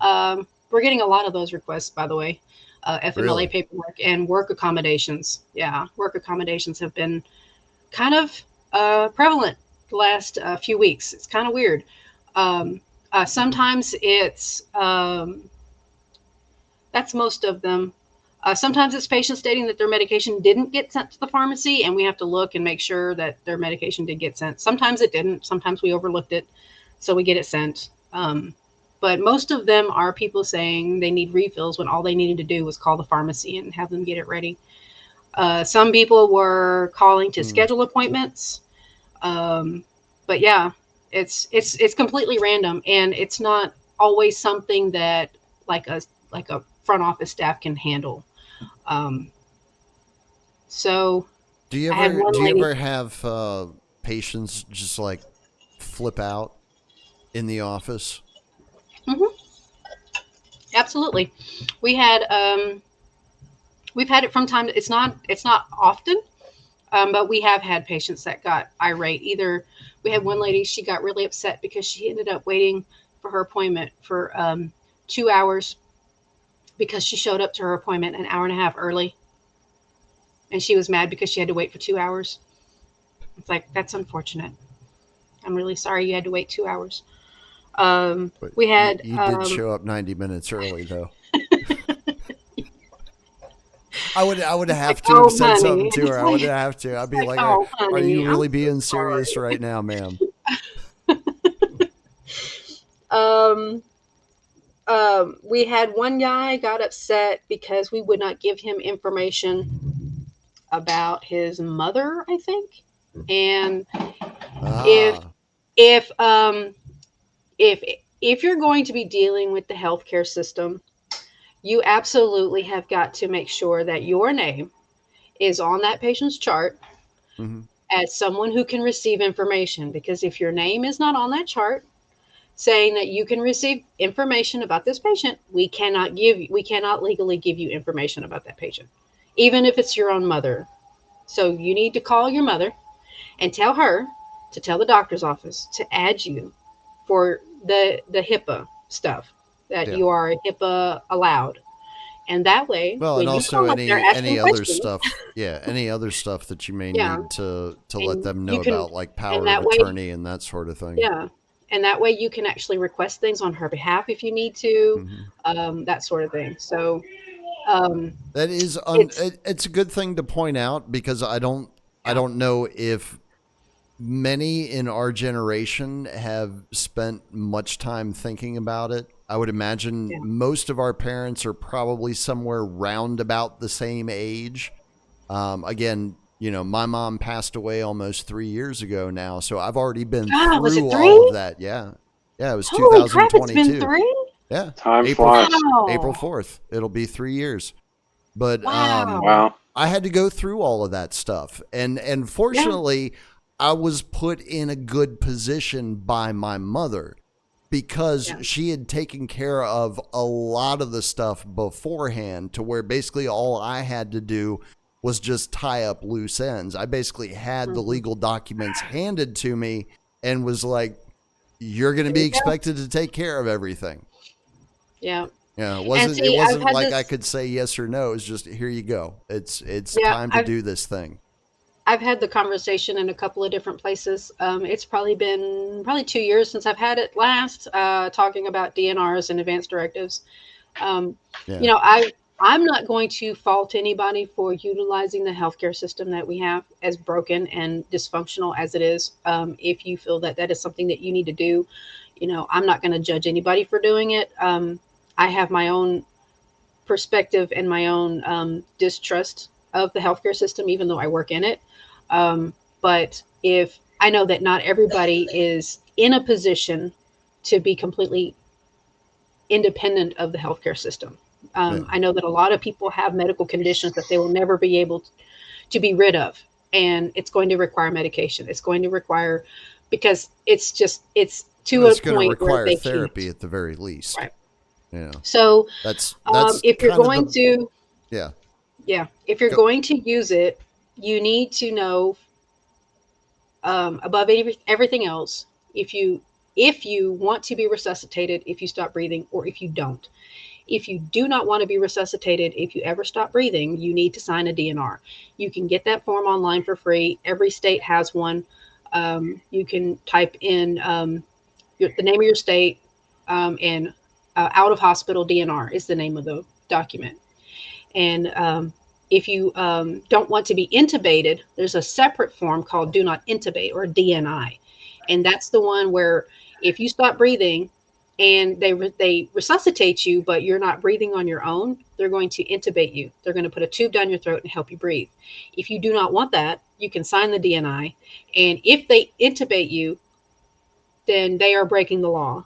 We're getting a lot of those requests, by the way. FMLA Really? paperwork and work accommodations. Yeah, work accommodations have been kind of prevalent the last few weeks. It's kind of weird. Sometimes it's that's most of them. Sometimes it's patients stating that their medication didn't get sent to the pharmacy, and we have to look and make sure that their medication did get sent. Sometimes it didn't. Sometimes we overlooked it, so we get it sent. But most of them are people saying they need refills when all they needed to do was call the pharmacy and have them get it ready. Some people were calling to schedule appointments. But yeah, it's completely random, and it's not always something that like a front office staff can handle. So Do you I had ever one do you lady. ever have patients just like flip out in the office? Mhm, absolutely. We had we've had it from time. It's not often, but we have had patients that got irate. Either we had one lady, she got really upset because she ended up waiting for her appointment for 2 hours because she showed up to her appointment an hour and a half early, and she was mad because she had to wait for 2 hours. It's like, that's unfortunate. I'm really sorry you had to wait 2 hours. But We had you did show up 90 minutes early, though. I would it's like, have to have oh said something honey, to her. I would have to. I'd be like, like, oh Are you honey, I'm really so being serious sorry. right now, ma'am?" Um, we had one guy got upset because we would not give him information about his mother, I think. And if Ah, if um if if you're going to be dealing with the healthcare system, you absolutely have got to make sure that your name is on that patient's chart mm-hmm. as someone who can receive information. Because if your name is not on that chart saying that you can receive information about this patient, we cannot legally give you information about that patient, even if it's your own mother. So you need to call your mother and tell her to tell the doctor's office to add you for the HIPAA stuff, that Yeah. you are HIPAA allowed. And that way, Well, and when you also call up, they're any asking other questions. stuff. Yeah, any other stuff that you may Yeah, need to let and them know you can, about, like and power of that way, attorney and that sort of thing. yeah, and that way you can actually request things on her behalf if you need to, Hmm. that sort of thing. So um, That is it's it's a good thing to point out because I yeah, don't know if many in our generation have spent much time thinking about it. I would imagine yeah. most of our parents are probably somewhere round about the same age. Again, my mom passed away almost 3 years ago now, so I've already been Ah, was it through all of three? that. Yeah, yeah, it was Holy crap! It's been 2022. three. Yeah, Time April flies. April Wow! 4th. It'll be 3 years. But Wow! Wow. I had to go through all of that stuff, and Yeah, fortunately, I was put in a good position by my mother because yeah. she had taken care of a lot of the stuff beforehand to where basically all I had to do was just tie up loose ends. I basically had the Hmm. legal documents handed to me and was like, "You're going to There be you go. expected to take care of everything." Yeah. Yeah, it And wasn't it see, I've wasn't had like I this. could say yes or no. It's just here you go. It's Yeah, time to do this thing. I've had the conversation in a couple of different places. It's probably been 2 years since I've had it last, talking about DNRs and advanced directives. Um, Yeah. you know, I'm not going to fault anybody for utilizing the healthcare system that we have, as broken and dysfunctional as it is. If you feel that that is something that you need to do, I'm not going to judge anybody for doing it. I have my own perspective and my own distrust of the healthcare system, even though I work in it. But if I know that not everybody is in a position to be completely independent of the healthcare system. Yeah. I know that a lot of people have medical conditions that they will never be able to be rid of, and it's going to require medication. It's going to require, because it's to Well, a it's going to point where require they therapy can't. at the very least. Right. You know, So that's if you're kind of going the to, yeah. yeah, if you're Go, going to use it, you need to know above everything else if you want to be resuscitated if you stop breathing or if you don't. If you do not want to be resuscitated, if you ever stop breathing, you need to sign a DNR. You can get that form online for free. Every state has one. You can type in the name of your state and out of hospital DNR is the name of the document. And if you don't want to be intubated, there's a separate form called Do Not Intubate or DNI. And that's the one where if you stop breathing and they resuscitate you, but you're not breathing on your own, they're going to intubate you. They're going to put a tube down your throat and help you breathe. If you do not want that, you can sign the DNI. And if they intubate you, then they are breaking the law.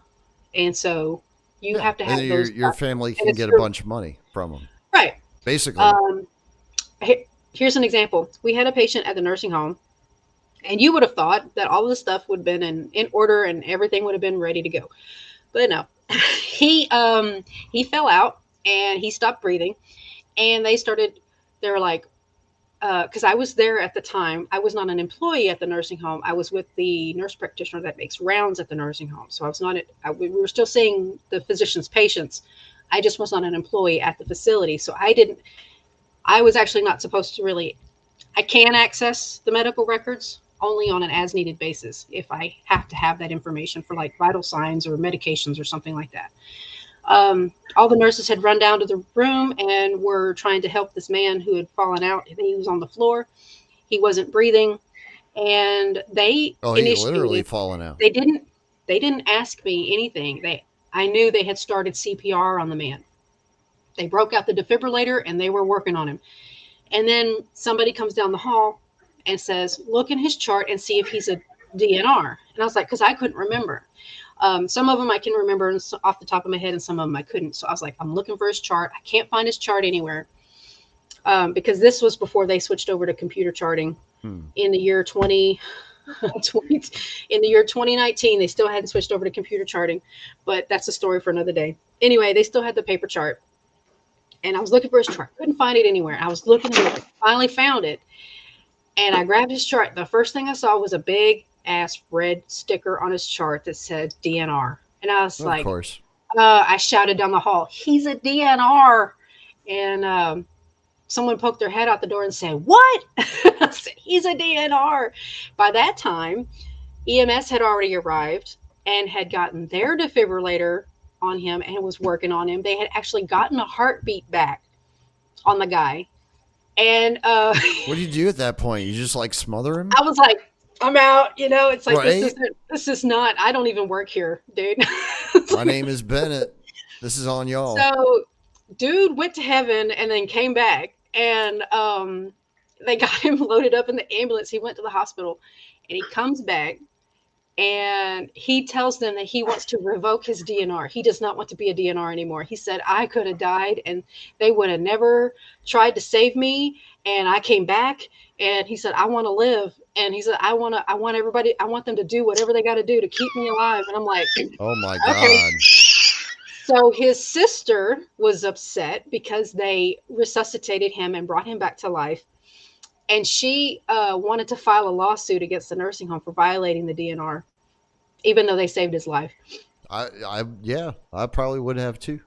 And so you yeah, have to and have then those your documents. family And can it's get a for, bunch of money from them, right. basically. Um, Here's an example. We had a patient at the nursing home, and you would have thought that all of the stuff would have been in order and everything would have been ready to go. But no, he fell out and he stopped breathing, and they were like, because I was there at the time. I was not an employee at the nursing home. I was with the nurse practitioner that makes rounds at the nursing home. So I was not. We were still seeing the physician's patients. I just was not an employee at the facility, so I didn't. I was actually not supposed to really. I can access the medical records only on an as needed basis if I have to have that information for like vital signs or medications or something like that. All the nurses had run down to the room and were trying to help this man who had fallen out. He was on the floor. He wasn't breathing, and they Oh, he literally initiated. fallen out. They didn't. They didn't ask me anything. I knew they had started CPR on the man. They broke out the defibrillator and they were working on him. And then somebody comes down the hall and says, look in his chart and see if he's a DNR. And I was like, because I couldn't remember. Some of them I can remember off the top of my head, and some of them I couldn't. So I was like, I'm looking for his chart. I can't find his chart anywhere because this was before they switched over to computer charting in the year 20, in the year 2019. They still hadn't switched over to computer charting, but that's a story for another day. Anyway, they still had the paper chart. And I was looking for his chart. Couldn't find it anywhere. I was looking and looking. Finally found it. And I grabbed his chart. The first thing I saw was a big ass red sticker on his chart that said DNR. And I was Of like, course. I shouted down the hall, he's a DNR. And someone poked their head out the door and said, what? I said, he's a DNR. By that time, EMS had already arrived and had gotten their defibrillator on him and was working on him. They had actually gotten a heartbeat back on the guy. And What do you do at that point? You just like smother him? I was like, I'm out. It's like, Right? this is not, I don't even work here, dude. My name is Bennett. This is on y'all. So, dude went to heaven and then came back, and they got him loaded up in the ambulance. He went to the hospital, and he comes back, and he tells them that he wants to revoke his DNR. He does not want to be a DNR anymore. He said, I could have died, and they would have never tried to save me, and I came back. And he said, I want to live. And he said, I want everybody, I want them to do whatever they got to do to keep me alive. And I'm like, Oh my okay. God. So his sister was upset because they resuscitated him and brought him back to life. And she wanted to file a lawsuit against the nursing home for violating the DNR, even though they saved his life. Yeah, I probably would have too.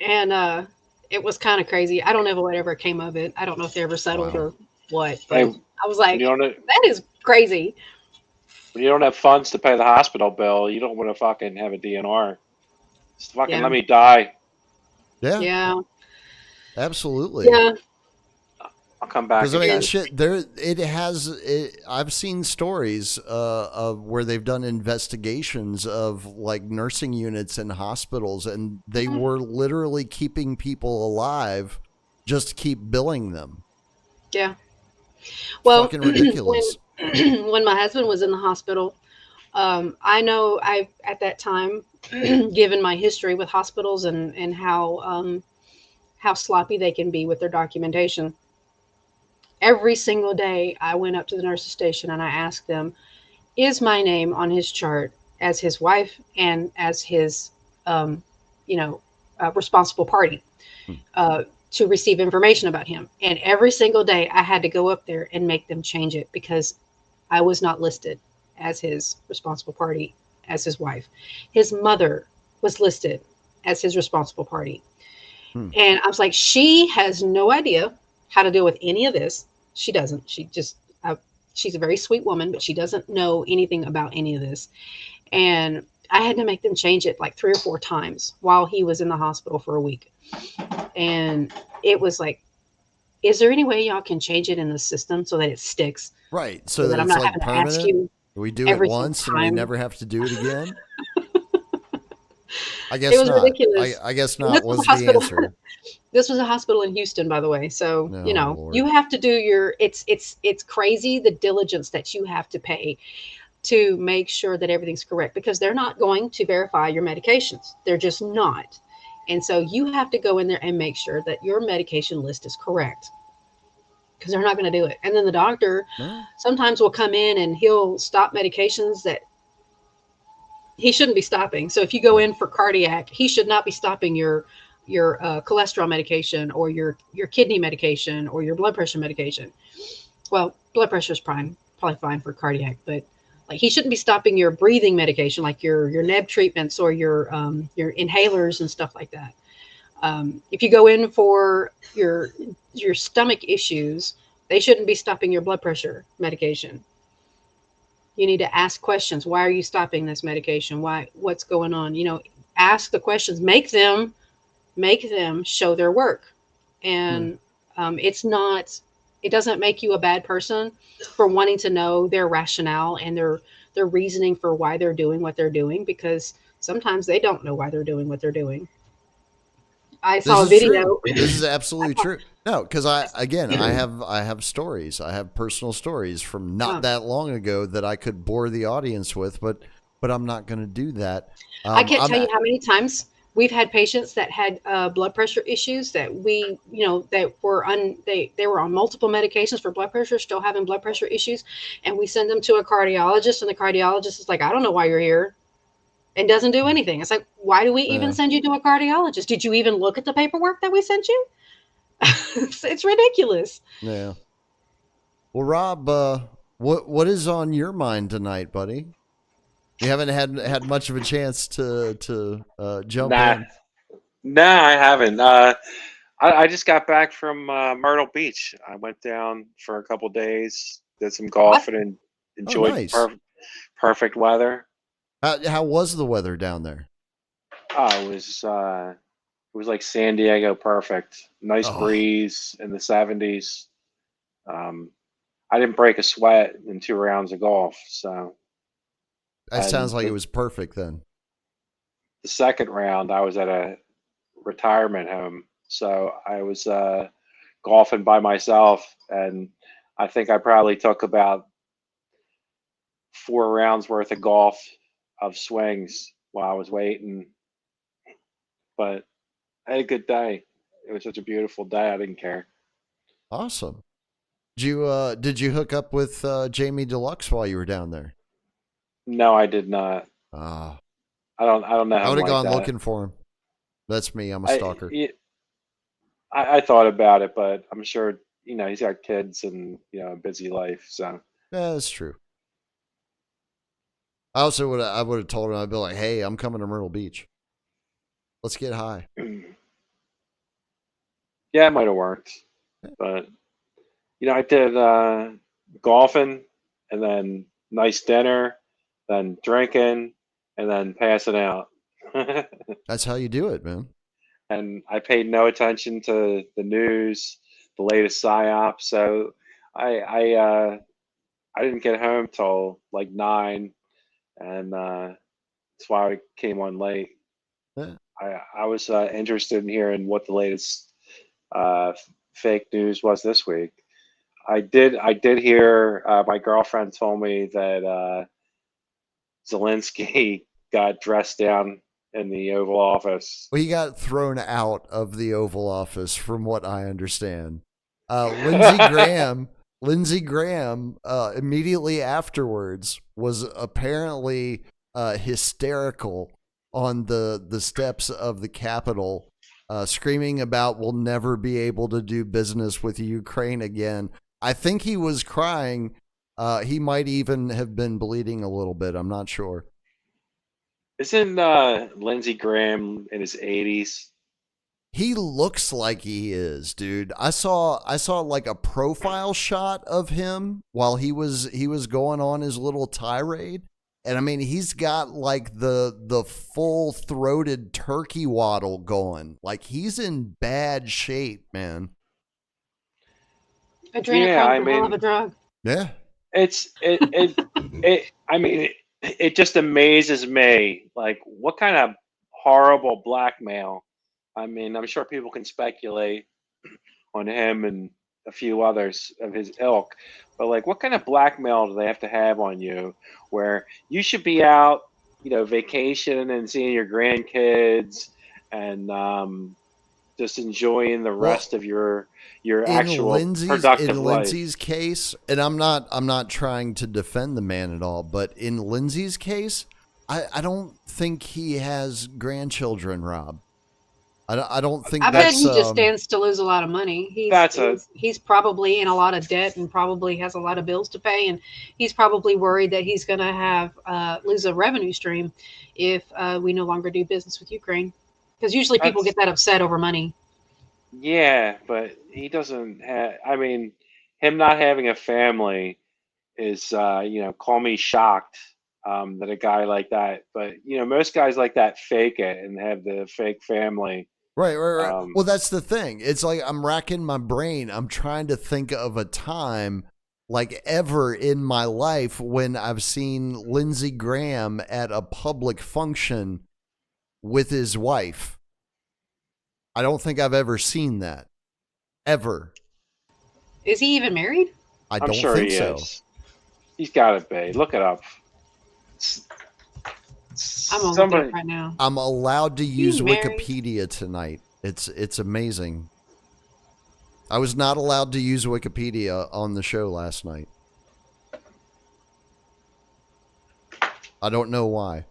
And it was kind of crazy. I don't know whatever came of it. I don't know if they ever settled Wow. or what. But Hey, I was like, you don't that is crazy. when you don't have funds to pay the hospital bill, you don't want to fucking have a DNR. Just fucking Yeah. let me die. Yeah, Yeah. absolutely. Yeah. I'll come back Because I mean, again. shit. I've seen stories of where they've done investigations of like nursing units in hospitals, and they were literally keeping people alive just to keep billing them. Yeah. Well, Fucking ridiculous. when my husband was in the hospital, I know I at that time, given my history with hospitals and how sloppy they can be with their documentation. Every single day, I went up to the nurse's station and I asked them, "Is my name on his chart as his wife and as his, um, you know, responsible party to receive information about him. And every single day I had to go up there and make them change it because I was not listed as his responsible party, as his wife. His mother was listed as his responsible party. And I was like, she has no idea how to deal with any of this. She doesn't. She's a very sweet woman, but she doesn't know anything about any of this. And I had to make them change it like 3 or 4 times while he was in the hospital for a week. And it was like, is there any way y'all can change it in the system so that it sticks? Right. So that I'm it's not like having to ask permanent. you We do it every once and we time. never have to do it again. I It guess was not. ridiculous. I guess And not this was was a the hospital. answer. This was a hospital in Houston, by the way. So, No, you know, Lord. you have to do your, it's crazy the diligence that you have to pay to make sure that everything's correct, because they're not going to verify your medications. They're just not. And so you have to go in there and make sure that your medication list is correct, because they're not going to do it. And then the doctor No. sometimes will come in and he'll stop medications that he shouldn't be stopping. So if you go in for cardiac, he should not be stopping your cholesterol medication or your kidney medication or your blood pressure medication. Well, blood pressure is probably fine for cardiac, but like he shouldn't be stopping your breathing medication, like your neb treatments or your inhalers and stuff like that. If you go in for your stomach issues, they shouldn't be stopping your blood pressure medication. You need to ask questions. Why are you stopping this medication? What's going on? You know, ask the questions. Make them show their work. And it's not. It doesn't make you a bad person for wanting to know their rationale and their reasoning for why they're doing what they're doing, because sometimes they don't know why they're doing what they're doing. I This saw a is true. video. This is absolutely true. No, because I have stories. I have personal stories from not that long ago that I could bore the audience with, but I'm not going to do that. I can't tell you how many times we've had patients that had blood pressure issues that that were they were on multiple medications for blood pressure, still having blood pressure issues, and we send them to a cardiologist, and the cardiologist is like, I don't know why you're here, and doesn't do anything. It's like, why do we even send you to a cardiologist? Did you even look at the paperwork that we sent you? It's ridiculous. Yeah. Well, Rob, what is on your mind tonight, buddy? You haven't had much of a chance to jump Nah, in. nah, I haven't. I just got back from Myrtle Beach. I went down for a couple days, did some What? golfing, and Oh, enjoyed nice. perfect weather. How was the weather down there? Oh, it was like San Diego perfect. Nice Oh, breeze in the 70s. Um, I didn't break a sweat in 2 rounds of golf. So, that sounds and like it was perfect then. the second round, I was at a retirement home. So I was golfing by myself, and I think I probably took about 4 rounds worth of golf of swings while I was waiting. But I had a good day. It was such a beautiful day. I didn't care. Awesome. Did you hook up with Jamie Deluxe while you were down there? No, I did not. Ah, I don't know I him would have like gone that. looking for him. That's me. I'm a I, stalker. I thought about it, but I'm sure he's got kids and a busy life. So Yeah, that's true. I would have told him, I'd be like, hey, I'm coming to Myrtle Beach. Let's get high. yeah, it might have worked, but I did golfing, and then nice dinner, then drinking, and then passing out. That's how you do it, man. And I paid no attention to the news, the latest psyop. So I didn't get home till like 9, and that's why I came on late. Yeah. I was interested in hearing what the latest uh, fake news was this week. I did hear my girlfriend told me that Zelensky got dressed down in the Oval Office. Well, he got thrown out of the Oval Office, from what I understand. Lindsey Graham, immediately afterwards was apparently hysterical on the steps of the Capitol, screaming about we'll never be able to do business with Ukraine again. I think he was crying. He might even have been bleeding a little bit. I'm not sure. Isn't Lindsey Graham in his 80s? He looks like he is, dude. I saw like a profile shot of him while he was going on his little tirade. And I mean, he's got like the full throated turkey waddle going. Like he's in bad shape, man. Yeah, I Adrenochrome is a hell of a mean, drug. Yeah. it I mean, it just amazes me. Like, what kind of horrible blackmail? I mean, I'm sure people can speculate on him and a few others of his ilk, but like, what kind of blackmail do they have to have on you where you should be out, vacation and seeing your grandkids and just enjoying the Well, rest of your actual In productive life? Lindsay's case, and I'm not trying to defend the man at all, but in Lindsay's case, I don't think he has grandchildren, Rob. I don't think I bet that's he just stands to lose a lot of money. He's That's a he's he's probably in a lot of debt and probably has a lot of bills to pay, and he's probably worried that he's going to have lose a revenue stream if we no longer do business with Ukraine. Because usually people that's get that upset over money. yeah, but he doesn't have. I mean, him not having a family is, call me shocked that a guy like that. But most guys like that fake it and have the fake family. right. Um, Well, that's the thing. It's like I'm racking my brain. I'm trying to think of a time like ever in my life when I've seen Lindsey Graham at a public function with his wife. I don't think I've ever seen that. Ever. Is he even married? I I'm don't sure think he so. is. He's got to be. Look it up. S- I'm gonna look it up Somebody. right now. I'm allowed to Is he use married? Wikipedia tonight. It's amazing. I was not allowed to use Wikipedia on the show last night. I don't know why.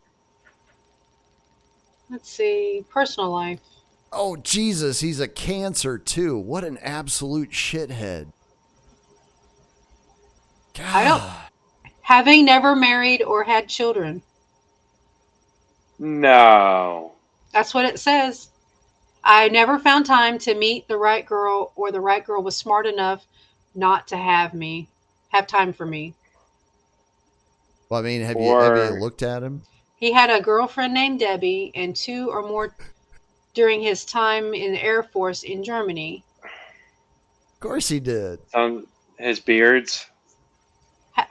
Let's see. Personal life. Oh Jesus, he's a Cancer too. What an absolute shithead. I don't. God. Having never married or had children. No. That's what it says. I never found time to meet the right girl, or the right girl was smart enough not to have time for me. Well, I mean, have you Or looked at him? He had a girlfriend named Debbie and two or more during his time in the Air Force in Germany. Of course he did. some his beards.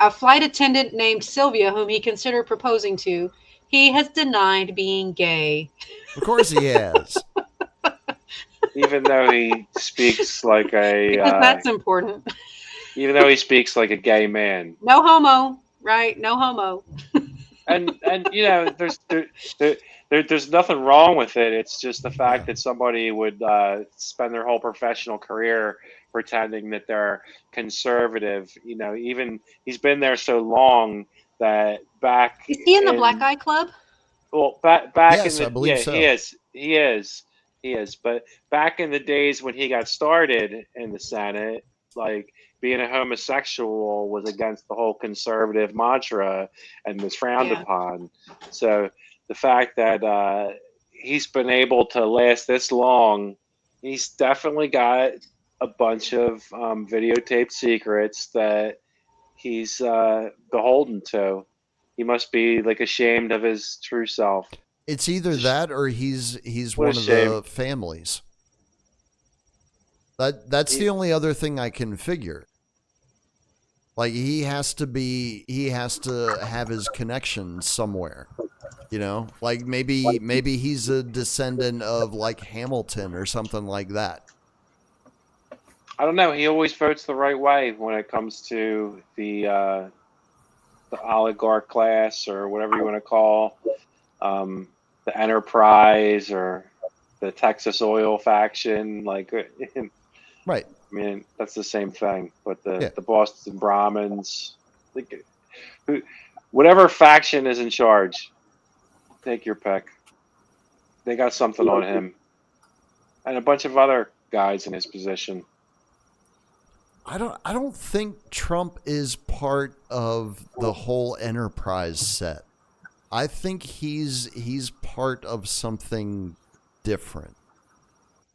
A flight attendant named Sylvia, whom he considered proposing to. He has denied being gay. Of course he has. Even though he speaks like Because that's important. even though he speaks like a gay man. No homo, right? No homo. And there's nothing wrong with it. It's just the fact that somebody would spend their whole professional career pretending that they're conservative. Even he's been there so long that back Is he in the Black in Eye Club? well back in Yes, I the believe yeah so. he is, but back in the days when he got started in the Senate, like, being a homosexual was against the whole conservative mantra and was frowned Yeah. upon. So the fact that he's been able to last this long, he's definitely got a bunch of videotaped secrets that he's beholden to. He must be like ashamed of his true self. It's either that or he's What a one of shame. the families. That's the He, only other thing I can figure. Like he has to have his connection somewhere. Like maybe he's a descendant of like Hamilton or something like that. I don't know. He always votes the right way when it comes to the oligarch class, or whatever you want to call the enterprise, or the Texas oil faction. Like, I Right. mean, that's the same thing. But the Yeah. the Boston Brahmins, like, who, whatever faction is in charge, take your pick. they got something on him, and a bunch of other guys in his position. I don't think Trump is part of the whole enterprise set. I think he's part of something different.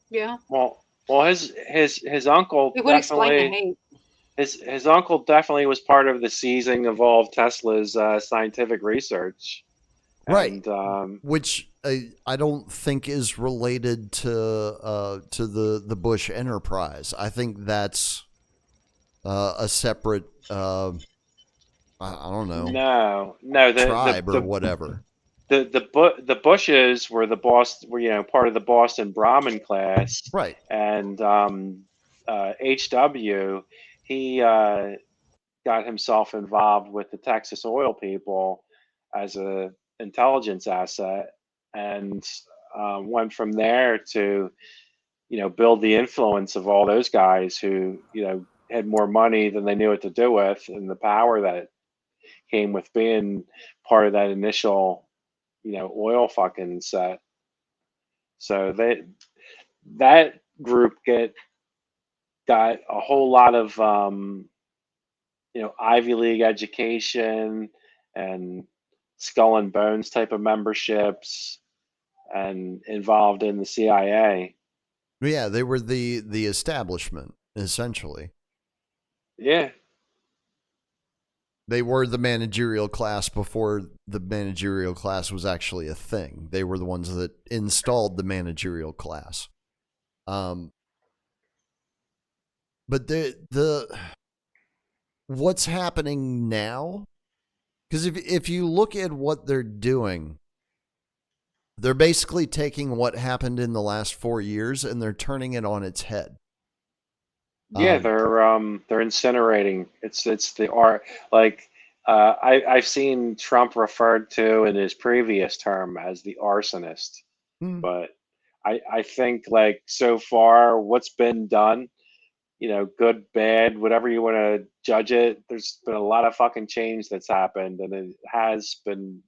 Yeah, Well, his uncle it would explain the definitely hate. his uncle definitely was part of the seizing of all of Tesla's scientific research, Right. and Which I don't think is related to the Bush enterprise. I think that's a separate I don't know, no, tribe or whatever. the Bushes were part of the Boston Brahmin class, Right. and HW he got himself involved with the Texas oil people as a intelligence asset, and went from there to build the influence of all those guys who had more money than they knew what to do with, and the power that came with being part of that initial oil fucking set. So that group got a whole lot of Ivy League education and skull and bones type of memberships, and involved in the CIA. Yeah, they were the establishment essentially. Yeah, They were the managerial class before the managerial class was actually a thing. They were the ones that installed the managerial class. Um, but the what's happening now? Because if you look at what they're doing, they're basically taking what happened in the last 4 years and they're turning it on its head. yeah, they're incinerating. It's the art. Like I've seen Trump referred to in his previous term as the arsonist, Hmm. but I think, like, so far what's been done, good, bad, whatever you want to judge it, there's been a lot of fucking change that's happened, and it has been,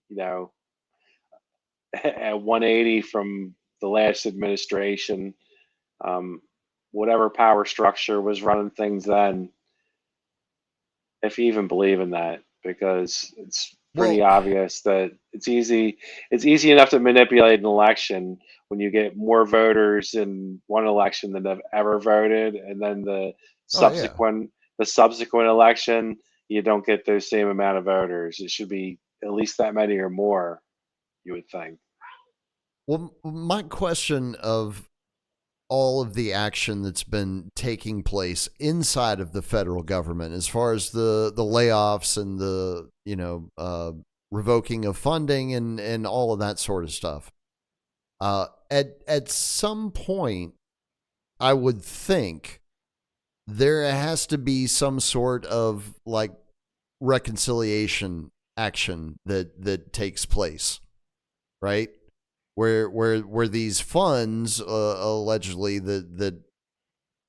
at 180 from the last administration. Um, Whatever power structure was running things then, if you even believe in that, because it's pretty Well, obvious that it's easy enough to manipulate an election when you get more voters in one election than have ever voted, and then oh yeah. the subsequent election you don't get those same amount of voters. It should be at least that many or more, you would think. Well, my question of all of the action that's been taking place inside of the federal government, as far as the layoffs and the revoking of funding and all of that sort of stuff. At some point, I would think there has to be some sort of like reconciliation action that takes place, right? Where these funds allegedly that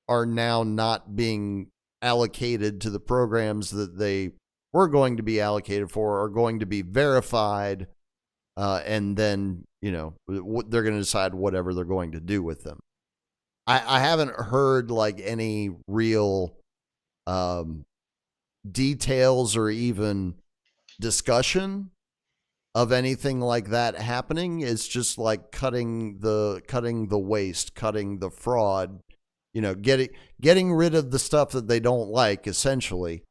are now not being allocated to the programs that they were going to be allocated for are going to be verified, and then they're going to decide whatever they're going to do with them. I haven't heard like any real um, details or even discussion of anything like that happening. It's just like cutting the waste, cutting the fraud, getting rid of the stuff that they don't like, essentially,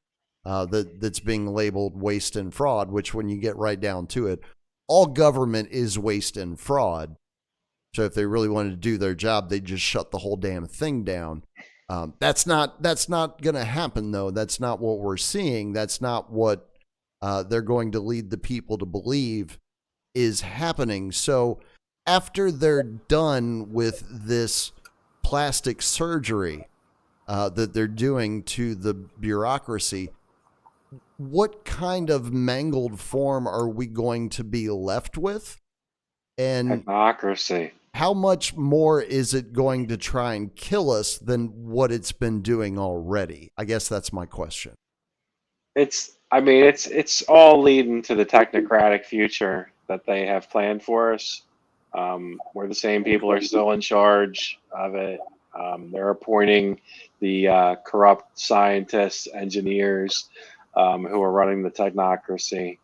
that's being labeled waste and fraud, which when you get right down to it, all government is waste and fraud. So if they really wanted to do their job, they'd just shut the whole damn thing down. That's not going to happen, though. That's not what we're seeing. That's not what they're going to lead the people to believe is happening. So after they're done with this plastic surgery that they're doing to the bureaucracy, what kind of mangled form are we going to be left with? And Democracy. how much more is it going to try and kill us than what it's been doing already? I guess that's my question. I mean, it's all leading to the technocratic future that they have planned for us. where the same people are still in charge of it. They're appointing the corrupt scientists, engineers who are running the technocracy,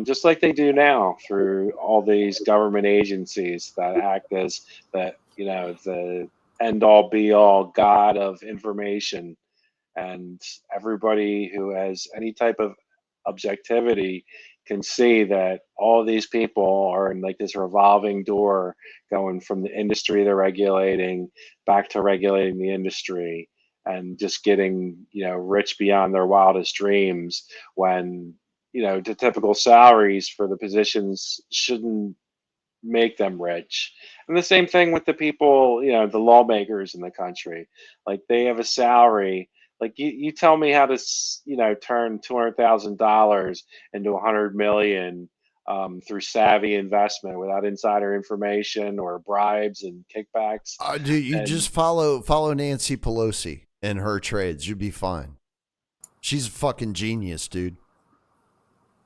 just like they do now through all these government agencies that act as the end all be all god of information. And everybody who has any type of objectivity can see that all these people are in like this revolving door, going from the industry they're regulating back to regulating the industry, and just getting rich beyond their wildest dreams, when the typical salaries for the positions shouldn't make them rich. And the same thing with the people, the lawmakers in the country. Like, they have a salary. Like, you tell me how to turn $200,000 into 100 million through savvy investment without insider information or bribes and kickbacks. Dude, you And just follow Nancy Pelosi and her trades. You'd be fine. She's a fucking genius, dude.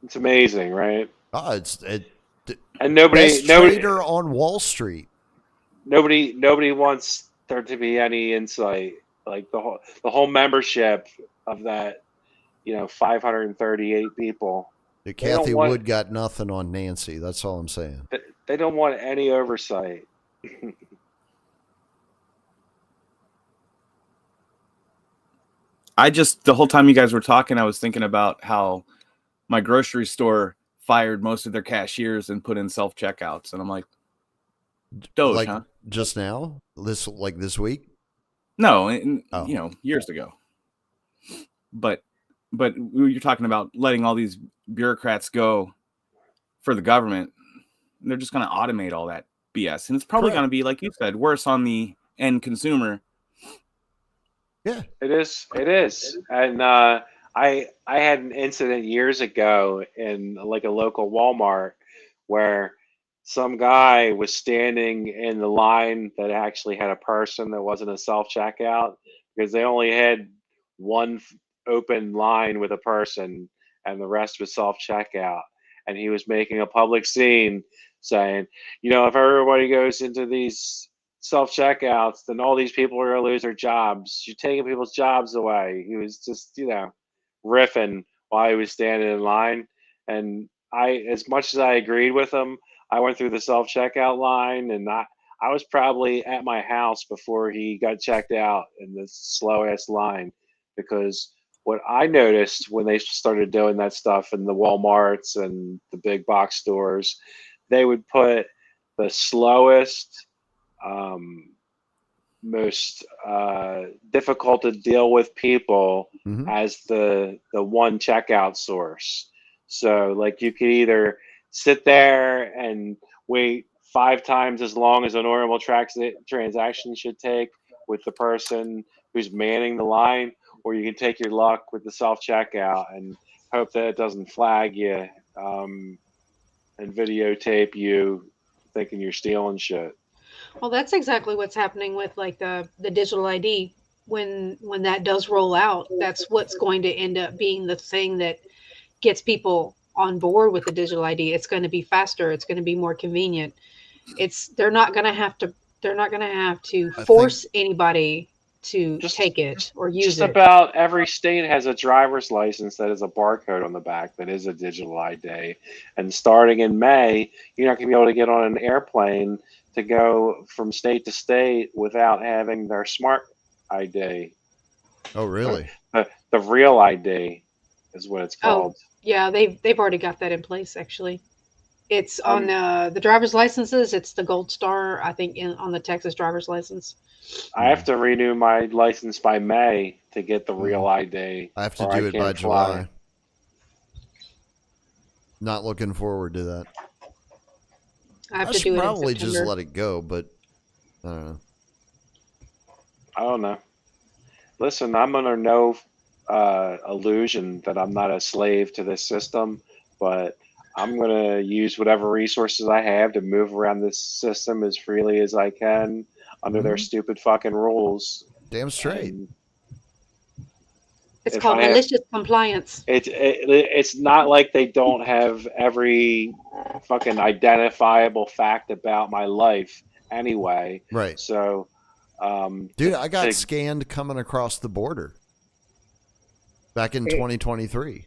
it's amazing, right? Oh, And best trader on Wall Street. nobody wants there to be any insight. Like, the whole membership of that 538 people, Kathy Wood got nothing on Nancy. That's all I'm saying. they don't want any oversight. The whole time you guys were talking, I was thinking about how my grocery store fired most of their cashiers and put in self-checkouts. And I'm like, Doge, like, huh? Just now? This week? No, Oh. Years ago. But you're talking about letting all these bureaucrats go for the government. They're just going to automate all that BS. And it's probably going to be, like you said, worse on the end consumer. Yeah. It is. And I had an incident years ago in like a local Walmart where some guy was standing in the line that actually had a person that wasn't a self checkout, because they only had one open line with a person and the rest was self checkout. And he was making a public scene saying, if everybody goes into these self checkouts, then all these people are going to lose their jobs. You're taking people's jobs away. He was just, riffing while he was standing in line. And as much as I agreed with him, I went through the self checkout line, and I was probably at my house before he got checked out in this slow ass line. Because what I noticed when they started doing that stuff in the Walmarts and the big box stores, they would put the slowest, most difficult to deal with people as the one checkout source. So, like, you could either sit there and wait 5 times as long as a normal transaction should take with the person who's manning the line, or you can take your luck with the self checkout and hope that it doesn't flag you and videotape you thinking you're stealing shit. Well, that's exactly what's happening with like the digital ID. When that does roll out, that's what's going to end up being the thing that gets people on board with the digital ID. It's going to be faster. It's going to be more convenient. They're not going to have to force anybody to take it or use it. Just about every state has a driver's license that is a barcode on the back that is a digital ID. And starting in May, you're not going to be able to get on an airplane to go from state to state without having their smart ID. Oh, really? The real ID is what it's called. Oh, yeah, they've already got that in place, actually. It's on the driver's licenses. It's the Gold Star, I think, on the Texas driver's license. I have to renew my license by May to get the real ID. I have to do it by July. Not looking forward to that. I should probably just let it go, but I don't know. I don't know. Listen, I'm under no illusion that I'm not a slave to this system, but I'm going to use whatever resources I have to move around this system as freely as I can under their stupid fucking rules. Damn straight. And it's called malicious compliance. It's not like they don't have every fucking identifiable fact about my life anyway. Right. So, dude, I got scanned coming across the border back in 2023.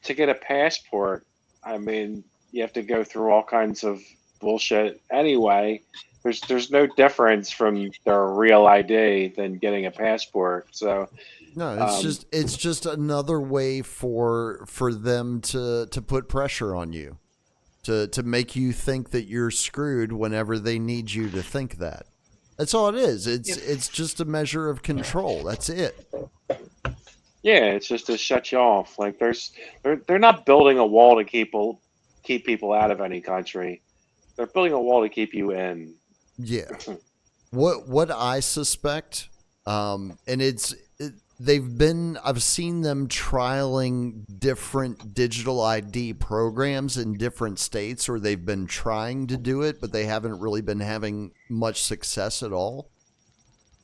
To get a passport, I mean, you have to go through all kinds of bullshit anyway. There's no difference from their real ID than getting a passport. So no, it's just another way for them to put pressure on you, to make you think that you're screwed whenever they need you to think that. That's all it is. It's just a measure of control. That's it. Yeah, it's just to shut you off. Like they're not building a wall to keep people out of any country. They're building a wall to keep you in. Yeah. What I suspect, and I've seen them trialing different digital ID programs in different states, or they've been trying to do it, but they haven't really been having much success at all.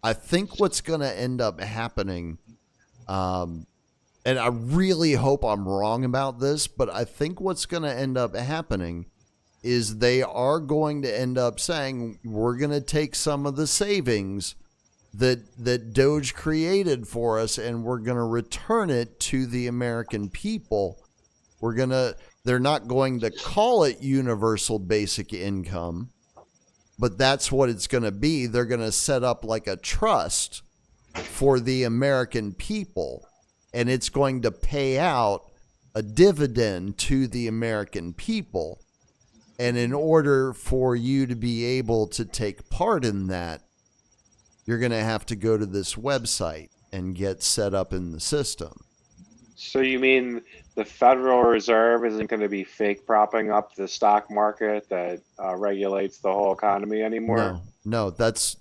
I think what's going to end up happening, and I really hope I'm wrong about this, but I think what's going to end up happening is they are going to end up saying, we're going to take some of the savings that Doge created for us, and we're going to return it to the American people. They're not going to call it universal basic income, but that's what it's going to be. They're going to set up like a trust for the American people, and it's going to pay out a dividend to the American people. And in order for you to be able to take part in that, you're going to have to go to this website and get set up in the system. So you mean the Federal Reserve isn't going to be fake propping up the stock market that regulates the whole economy anymore? No, that's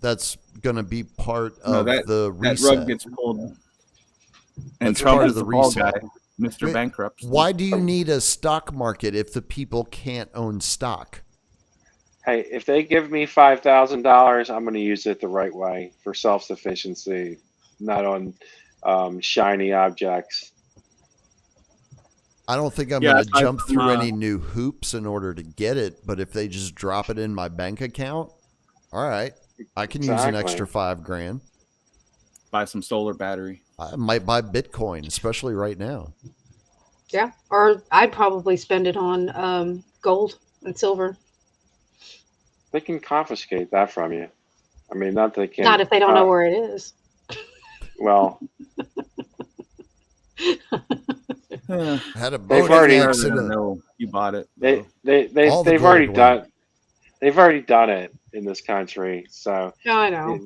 going to be part of the reset. That rug gets pulled. And that's part of the reset. Guy, Mr. Bankrupt. Why do you need a stock market if the people can't own stock? Hey, if they give me $5,000, I'm going to use it the right way for self-sufficiency, not on shiny objects. I don't think I'm going to jump through any new hoops in order to get it, but if they just drop it in my bank account, all right, I can use an extra $5,000. Buy some solar battery. I might buy Bitcoin, especially right now. Yeah, or I'd probably spend it on gold and silver. They can confiscate that from you. I mean, not they can. Not if they don't know where it is. Well, had a they've already know you bought it. They've already done. They've already done it in this country. So no, I know.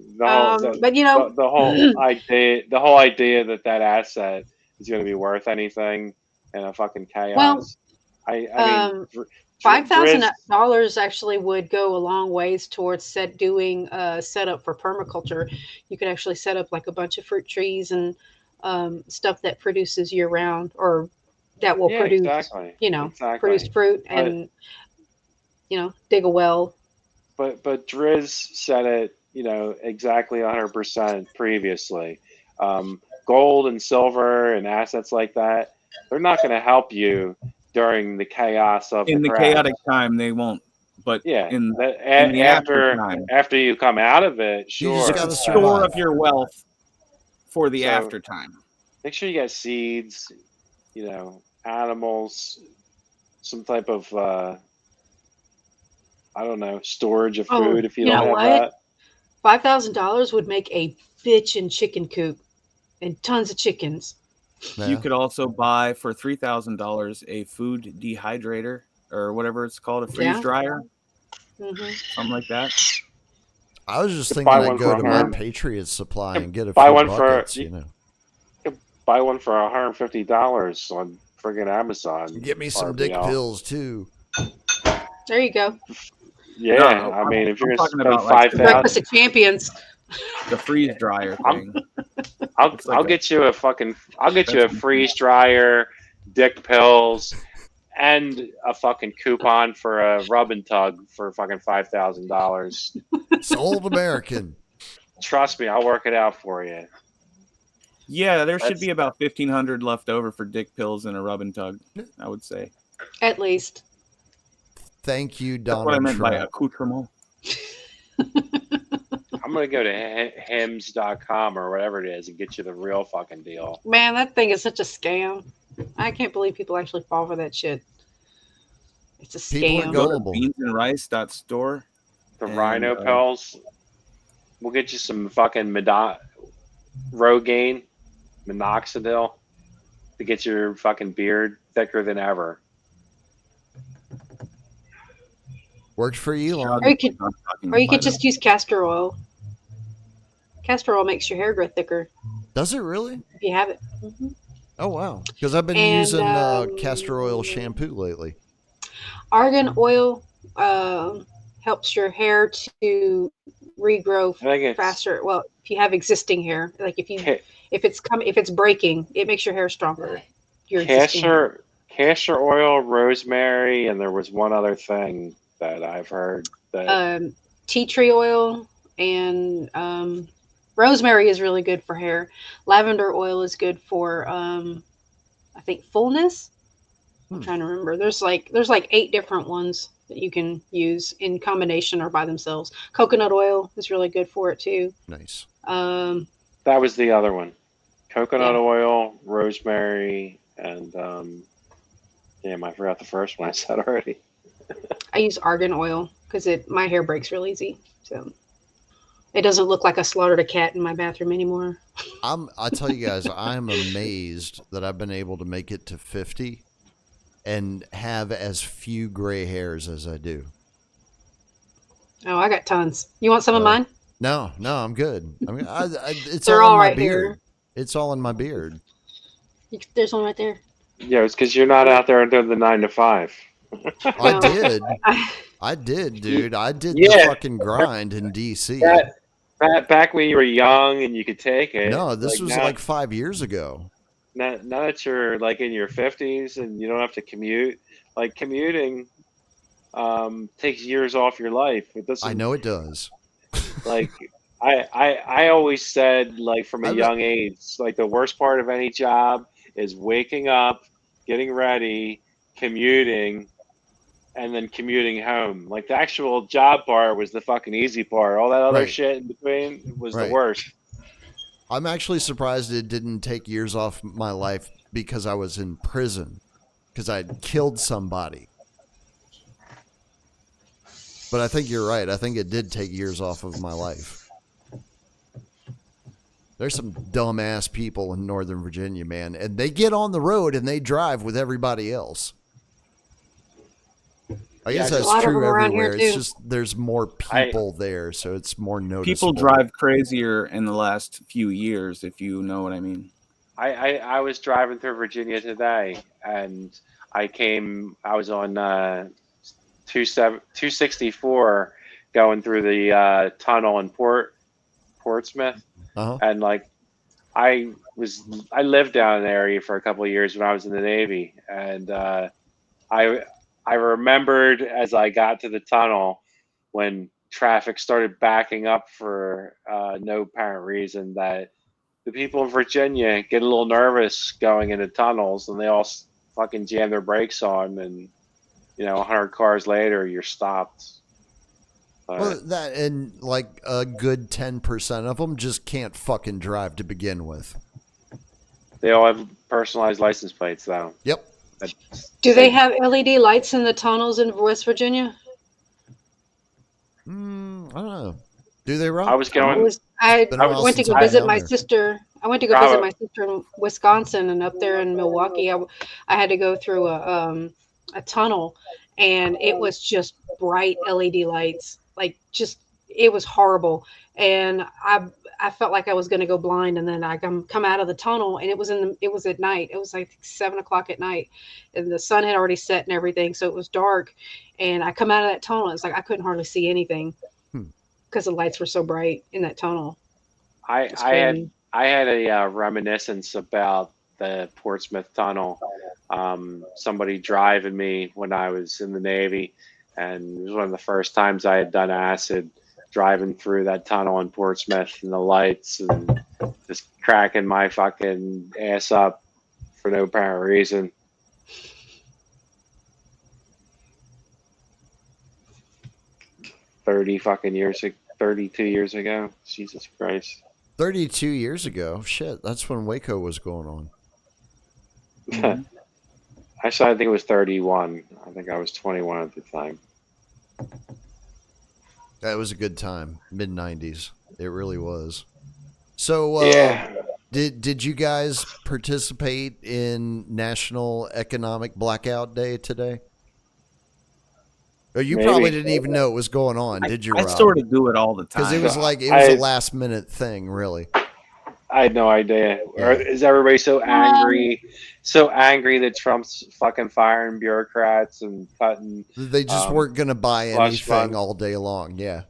But you know, the whole idea that asset is going to be worth anything in a fucking chaos. Well, I mean, $5,000 actually would go a long ways towards doing setup for permaculture. You could actually set up like a bunch of fruit trees and stuff that produces year round, or that will produce, produce fruit and dig a well. But Driz said it, exactly 100% previously. Gold and silver and assets like that, they're not going to help you during the chaos of in the chaotic time. They won't. But yeah, in the after you come out of it, sure, you just got to store up your wealth for the after time. Make sure you get seeds, animals, some type of I don't know, storage of food if you don't have that. $5,000 would make a bitchin' chicken coop and tons of chickens. Yeah. You could also buy for $3,000 a food dehydrator or whatever it's called, a freeze dryer, something like that. I was just thinking I'd go to my Patriot Supply and get a few buckets, buy one for $150 on friggin' Amazon. Get me some dick pills too. There you go. Yeah, I mean, if you're going to spend $5,000, Breakfast of Champions, the freeze dryer thing. I'll get you a freeze dryer, dick pills, and a fucking coupon for a rub and tug for fucking $5,000. Sold American. Trust me, I'll work it out for you. Yeah, there should be about 1,500 left over for dick pills and a rub and tug, I would say. At least. Thank you, That's what I Donald meant by Trump. accoutrement. I'm gonna go to hims.com or whatever it is and get you the real fucking deal. Man, that thing is such a scam. I can't believe people actually fall for that shit. It's a People are scam. Go to gullible. beansandrice.store. The And, rhino pills. We'll get you some fucking Rogaine, minoxidil to get your fucking beard thicker than ever. Worked for Elon. Or you could just use castor oil. Castor oil makes your hair grow thicker Does it really? if you have it. Mm-hmm. Oh, wow. Because I've been And, using castor oil shampoo lately. Argan oil helps your hair to regrow faster. Well, if you have existing hair, like if it's breaking, it makes your hair stronger. Your castor oil, rosemary, and there was one other thing that I've heard that tea tree oil and rosemary is really good for hair. Lavender oil is good for I think fullness. I'm trying to remember. There's like 8 different ones that you can use in combination or by themselves. Coconut oil is really good for it too. Nice. That was the other one. Coconut oil, rosemary, and damn, I forgot the first one I said already. I use argan oil because my hair breaks real easy, so it doesn't look like I slaughtered a cat in my bathroom anymore. I tell you guys, I'm amazed that I've been able to make it to 50 and have as few gray hairs as I do. Oh, I got tons. You want some of mine? No, I'm good. I mean, it's They're all in my right beard. here. It's all in my beard. There's one right there. Yeah, it's because you're not out there doing the 9 to 5. I did. I did, dude. I did the fucking grind in DC. Back when you were young and you could take it. No, this was like 5 years ago. Now that you're like in your 50s and you don't have to commute, like commuting takes years off your life. It doesn't. I know it does. Like I always said, like from a young age, like the worst part of any job is waking up, getting ready, commuting, and then commuting home. Like the actual job part was the fucking easy part. All that other shit in between was the worst. I'm actually surprised it didn't take years off my life because I was in prison because I'd killed somebody. But I think you're right. I think it did take years off of my life. There's some dumbass people in Northern Virginia, man, and they get on the road and they drive with everybody else. I guess that's true everywhere. It's just there's more people there, so it's more noticeable. People drive crazier in the last few years, if you know what I mean. I was driving through Virginia today, and I was on 264 going through the tunnel in Portsmouth, and like I lived down in the area for a couple of years when I was in the Navy, and I remembered as I got to the tunnel when traffic started backing up for no apparent reason that the people in Virginia get a little nervous going into tunnels and they all fucking jam their brakes on, and 100 cars later you're stopped. Well, that and like a good 10% of them just can't fucking drive to begin with. They all have personalized license plates, though. Yep. Do they have LED lights in the tunnels in West Virginia? I don't know. Do they, Rob? I went to go visit my sister. I went to go visit my sister in Wisconsin, and up there in Milwaukee, I had to go through a tunnel, and it was just bright LED lights. Like, just, it was horrible. And I felt like I was going to go blind, and then I come out of the tunnel, and it was at night. It was like 7:00 at night, and the sun had already set and everything, so it was dark. And I come out of that tunnel, it's like I couldn't hardly see anything because the lights were so bright in that tunnel. I had a reminiscence about the Portsmouth tunnel. Somebody driving me when I was in the Navy, and it was one of the first times I had done acid. driving through that tunnel in Portsmouth and the lights and just cracking my fucking ass up for no apparent reason. Fucking years, 32 years ago. Jesus Christ. 32 years ago. Shit, that's when Waco was going on. Mm-hmm. Actually, I think it was 31. I think I was 21 at the time. That was a good time. Mid 90s. It really was. So, yeah. Did you guys participate in National Economic Blackout Day today? Or you Maybe. probably didn't even know it was going on, did you, Rob? I sort of do it all the time. Because it was like it was a last minute thing, really. I had no idea. Yeah. Is everybody so angry? So angry that Trump's fucking firing bureaucrats and cutting. They just weren't going to buy anything all day long. Yeah,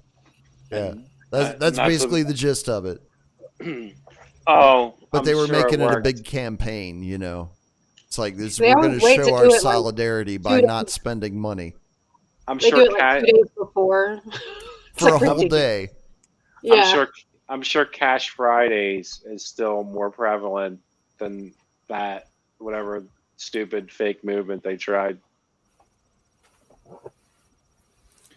yeah. That's basically the gist of it. Oh, but they were making it a big campaign. You know, it's like this. We're going to show our solidarity by not spending money. I'm sure do it like 2 days before for a whole day. Yeah. I'm sure Cash Fridays is still more prevalent than that, whatever stupid fake movement they tried.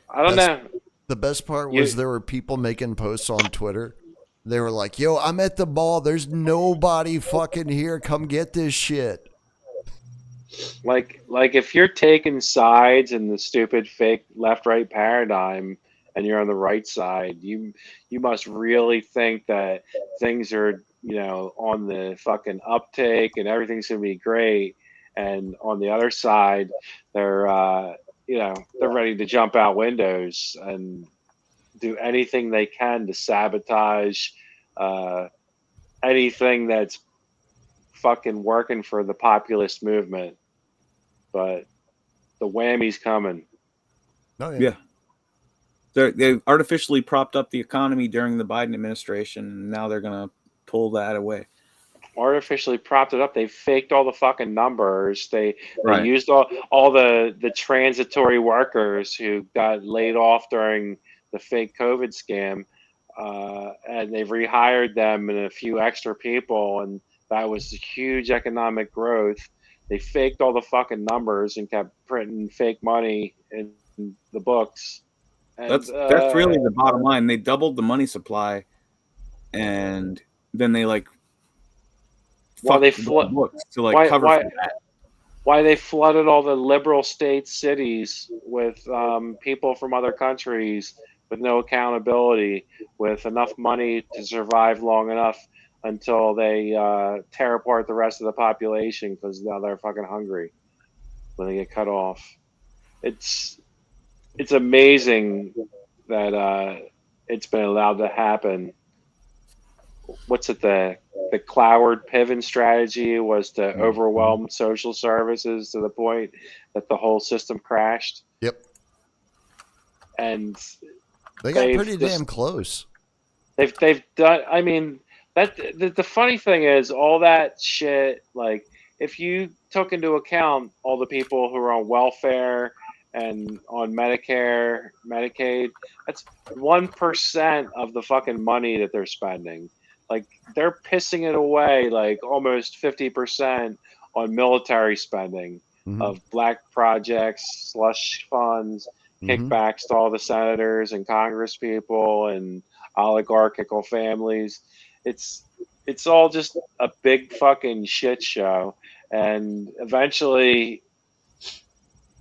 I don't know. The best part was there were people making posts on Twitter. They were like, yo, I'm at the mall. There's nobody fucking here. Come get this shit. Like if you're taking sides in the stupid fake left-right paradigm, and you're on the right side, you must really think that things are, on the fucking uptake and everything's gonna be great. And on the other side, they're they're ready to jump out windows and do anything they can to sabotage anything that's fucking working for the populist movement. But the whammy's coming. Oh yeah. They artificially propped up the economy during the Biden administration, and now they're going to pull that away. Artificially propped it up. They faked all the fucking numbers. They used all the transitory workers who got laid off during the fake COVID scam, and they've rehired them and a few extra people, and that was huge economic growth. They faked all the fucking numbers and kept printing fake money in the books. And, that's really the bottom line. They doubled the money supply, and then they cover that. Why they flooded all the liberal state cities with people from other countries with no accountability, with enough money to survive long enough until they tear apart the rest of the population because now they're fucking hungry when they get cut off. It's amazing that it's been allowed to happen. What's it? The Cloward Piven strategy was to overwhelm social services to the point that the whole system crashed. Yep. And they got pretty damn close. They've done. I mean, the funny thing is all that shit. Like, if you took into account all the people who are on welfare and on Medicare, Medicaid, that's 1% of the fucking money that they're spending. Like, they're pissing it away like almost 50% on military spending of black projects, slush funds, kickbacks to all the senators and Congress people and oligarchical families. It's all just a big fucking shit show. And eventually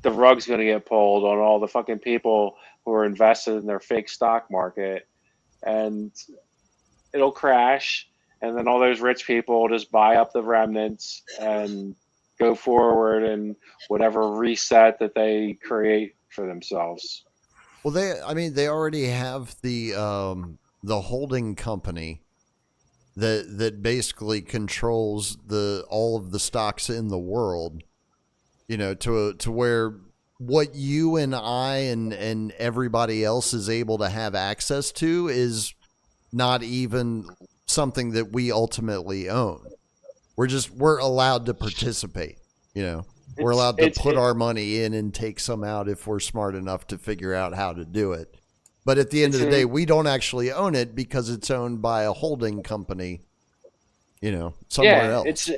the rug's going to get pulled on all the fucking people who are invested in their fake stock market, and it'll crash. And then all those rich people will just buy up the remnants and go forward in whatever reset that they create for themselves. Well, they already have the holding company that basically controls all of the stocks in the world. To where what you and I and everybody else is able to have access to is not even something that we ultimately own. We're allowed to participate. We're allowed to put our money in and take some out if we're smart enough to figure out how to do it. But at the end of the day, we don't actually own it because it's owned by a holding company, somewhere else.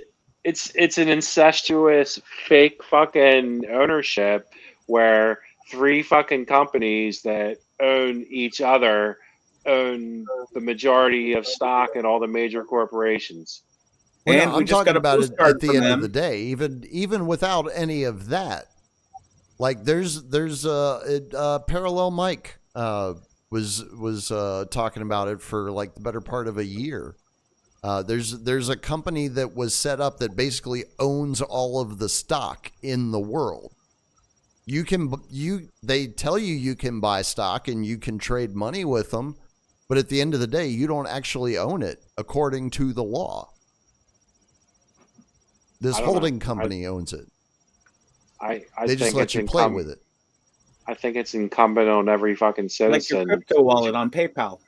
It's an incestuous fake fucking ownership where 3 fucking companies that own each other own the majority of stock in all the major corporations. Well, and I'm talking about it at the end of the day, even without any of that. Like there's Parallel Mike was talking about it for like the better part of a year. There's a company that was set up that basically owns all of the stock in the world. They tell you can buy stock and you can trade money with them, but at the end of the day, you don't actually own it according to the law. This holding company owns it. They just let you play with it. I think it's incumbent on every fucking citizen, like your crypto wallet on PayPal,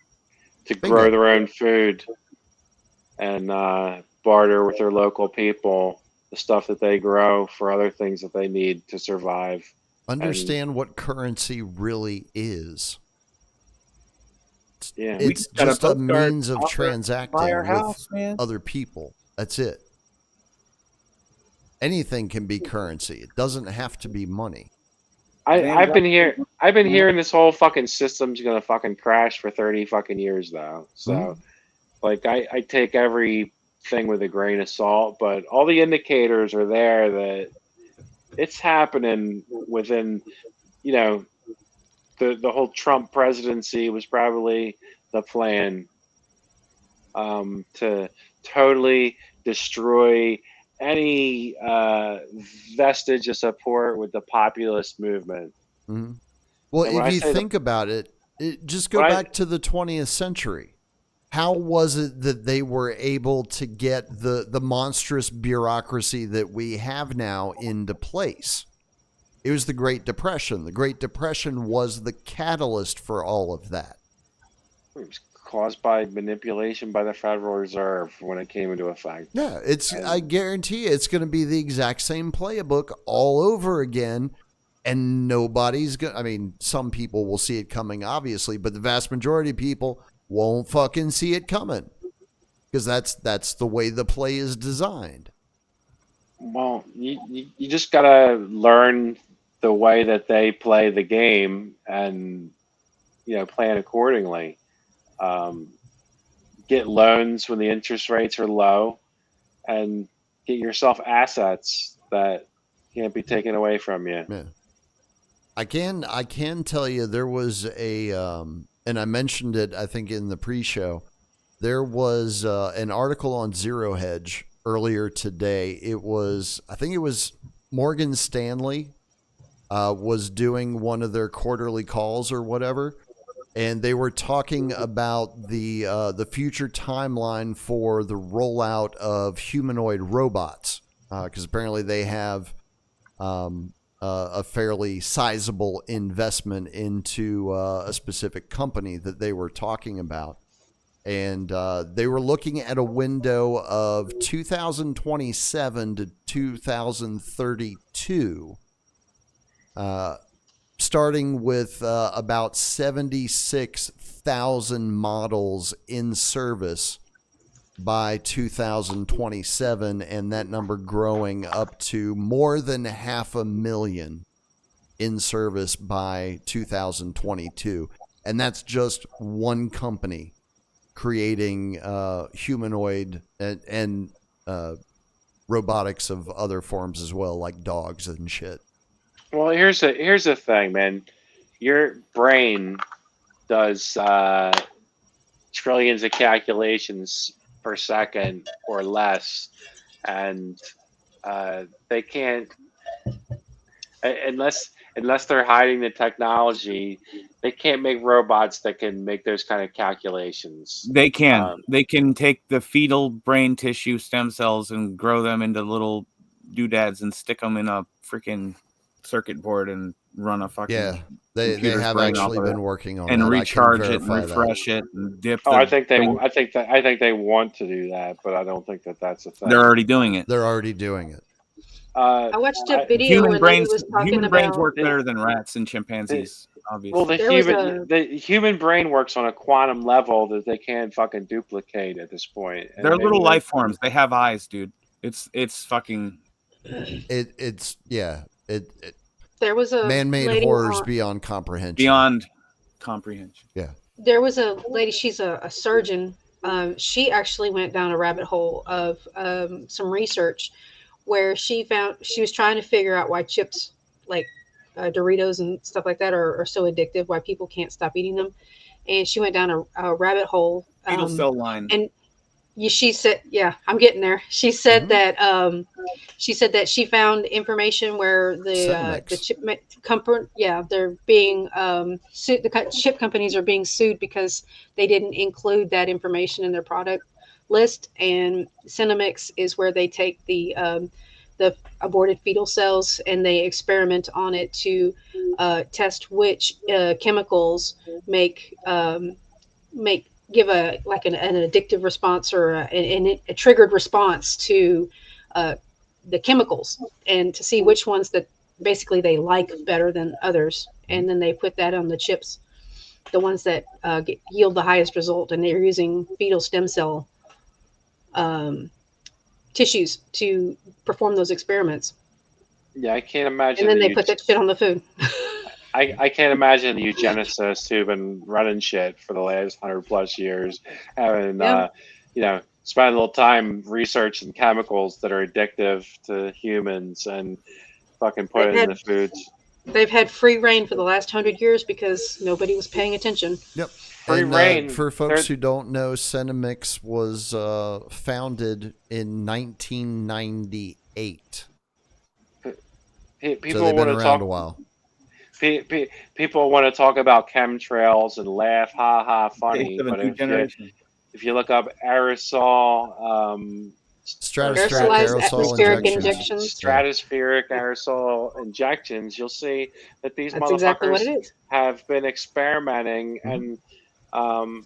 to grow their own food and barter with their local people the stuff that they grow for other things that they need to survive. Understand what currency really is. Yeah, it's just a means of transacting with other people. That's it. Anything can be currency. It doesn't have to be money. I've been hearing this whole fucking system's gonna fucking crash for 30 fucking years though. So like I take everything with a grain of salt, but all the indicators are there that it's happening within, the whole Trump presidency was probably the plan to totally destroy any vestige of support with the populist movement. Mm-hmm. Well, if you think about it, just go back to the 20th century. How was it that they were able to get the monstrous bureaucracy that we have now into place? It was the Great Depression. The Great Depression was the catalyst for all of that. It was caused by manipulation by the Federal Reserve when it came into effect. Yeah, I guarantee you it's going to be the exact same playbook all over again, and nobody's going to, I mean, some people will see it coming, obviously, but the vast majority of people won't fucking see it coming because that's the way the play is designed. Well, you just got to learn the way that they play the game and, plan accordingly. Get loans when the interest rates are low and get yourself assets that can't be taken away from you. Yeah. I can tell you there was and I mentioned it, I think, in the pre-show. There was an article on Zero Hedge earlier today. I think it was Morgan Stanley was doing one of their quarterly calls or whatever, and they were talking about the future timeline for the rollout of humanoid robots, because apparently they have a fairly sizable investment into a specific company that they were talking about. And they were looking at a window of 2027 to 2032, starting with about 76,000 models in service by 2027, and that number growing up to more than 500,000 in service by 2022. And that's just one company creating humanoid and robotics of other forms as well, like dogs and shit. Well, here's the thing, man. Your brain does trillions of calculations per second or less, and they can't, unless they're hiding the technology, they can't make robots that can make those kind of calculations. They can. They can take the fetal brain tissue stem cells and grow them into little doodads and stick them in a freaking circuit board and run a fucking They have actually been working on and that. recharge it and refresh it and dip. I think they want to do that, but I don't think that's a thing. They're already doing it. I watched a video where they was talking human brains about work better than rats and chimpanzees. obvious. Well, There was the human brain works on a quantum level that they can't fucking duplicate at this point. They're And I little mean, life forms. They have eyes, dude. It's fucking. It's yeah. there was a Man-made lady horrors on, beyond comprehension. Beyond comprehension. Yeah. there was a lady, she's a surgeon. She actually went down a rabbit hole of some research where she was trying to figure out why chips like Doritos and stuff like that are so addictive, why people can't stop eating them. And she went down a rabbit hole. Fetal cell line. And she said, yeah, I'm getting there. She said Mhm. that she found information where the Cinemex. chip company, yeah, they're being sued. The chip companies are being sued because they didn't include that information in their product list. And Cinemix is where they take the aborted fetal cells and they experiment on it to test which chemicals make give a like an addictive response or a triggered response to the chemicals, and to see which ones that basically they like better than others, and then they put that on the chips, the ones that yield the highest result, and they're using fetal stem cell um, tissues to perform those experiments, yeah, I can't and imagine then they put that shit on the food. I can't imagine the eugenicists who've been running shit for the last 100+ years having Yeah, spend a little time researching chemicals that are addictive to humans and fucking put they've it in the had foods. they've had free reign for the last 100 years because nobody was paying attention. Yep. Free And reign. for folks who don't know, Cinemix was founded in 1998. So People they've been want to around a talk. while. People want to talk about chemtrails and laugh, ha ha, Taste funny. of a But new generation. if you look up aerosol, Stratospheric Aerosolized aerosol atmospheric injections. injections. Yeah. stratospheric aerosol injections, you'll see that these That's exactly what it motherfuckers is. have been experimenting. Mhm. And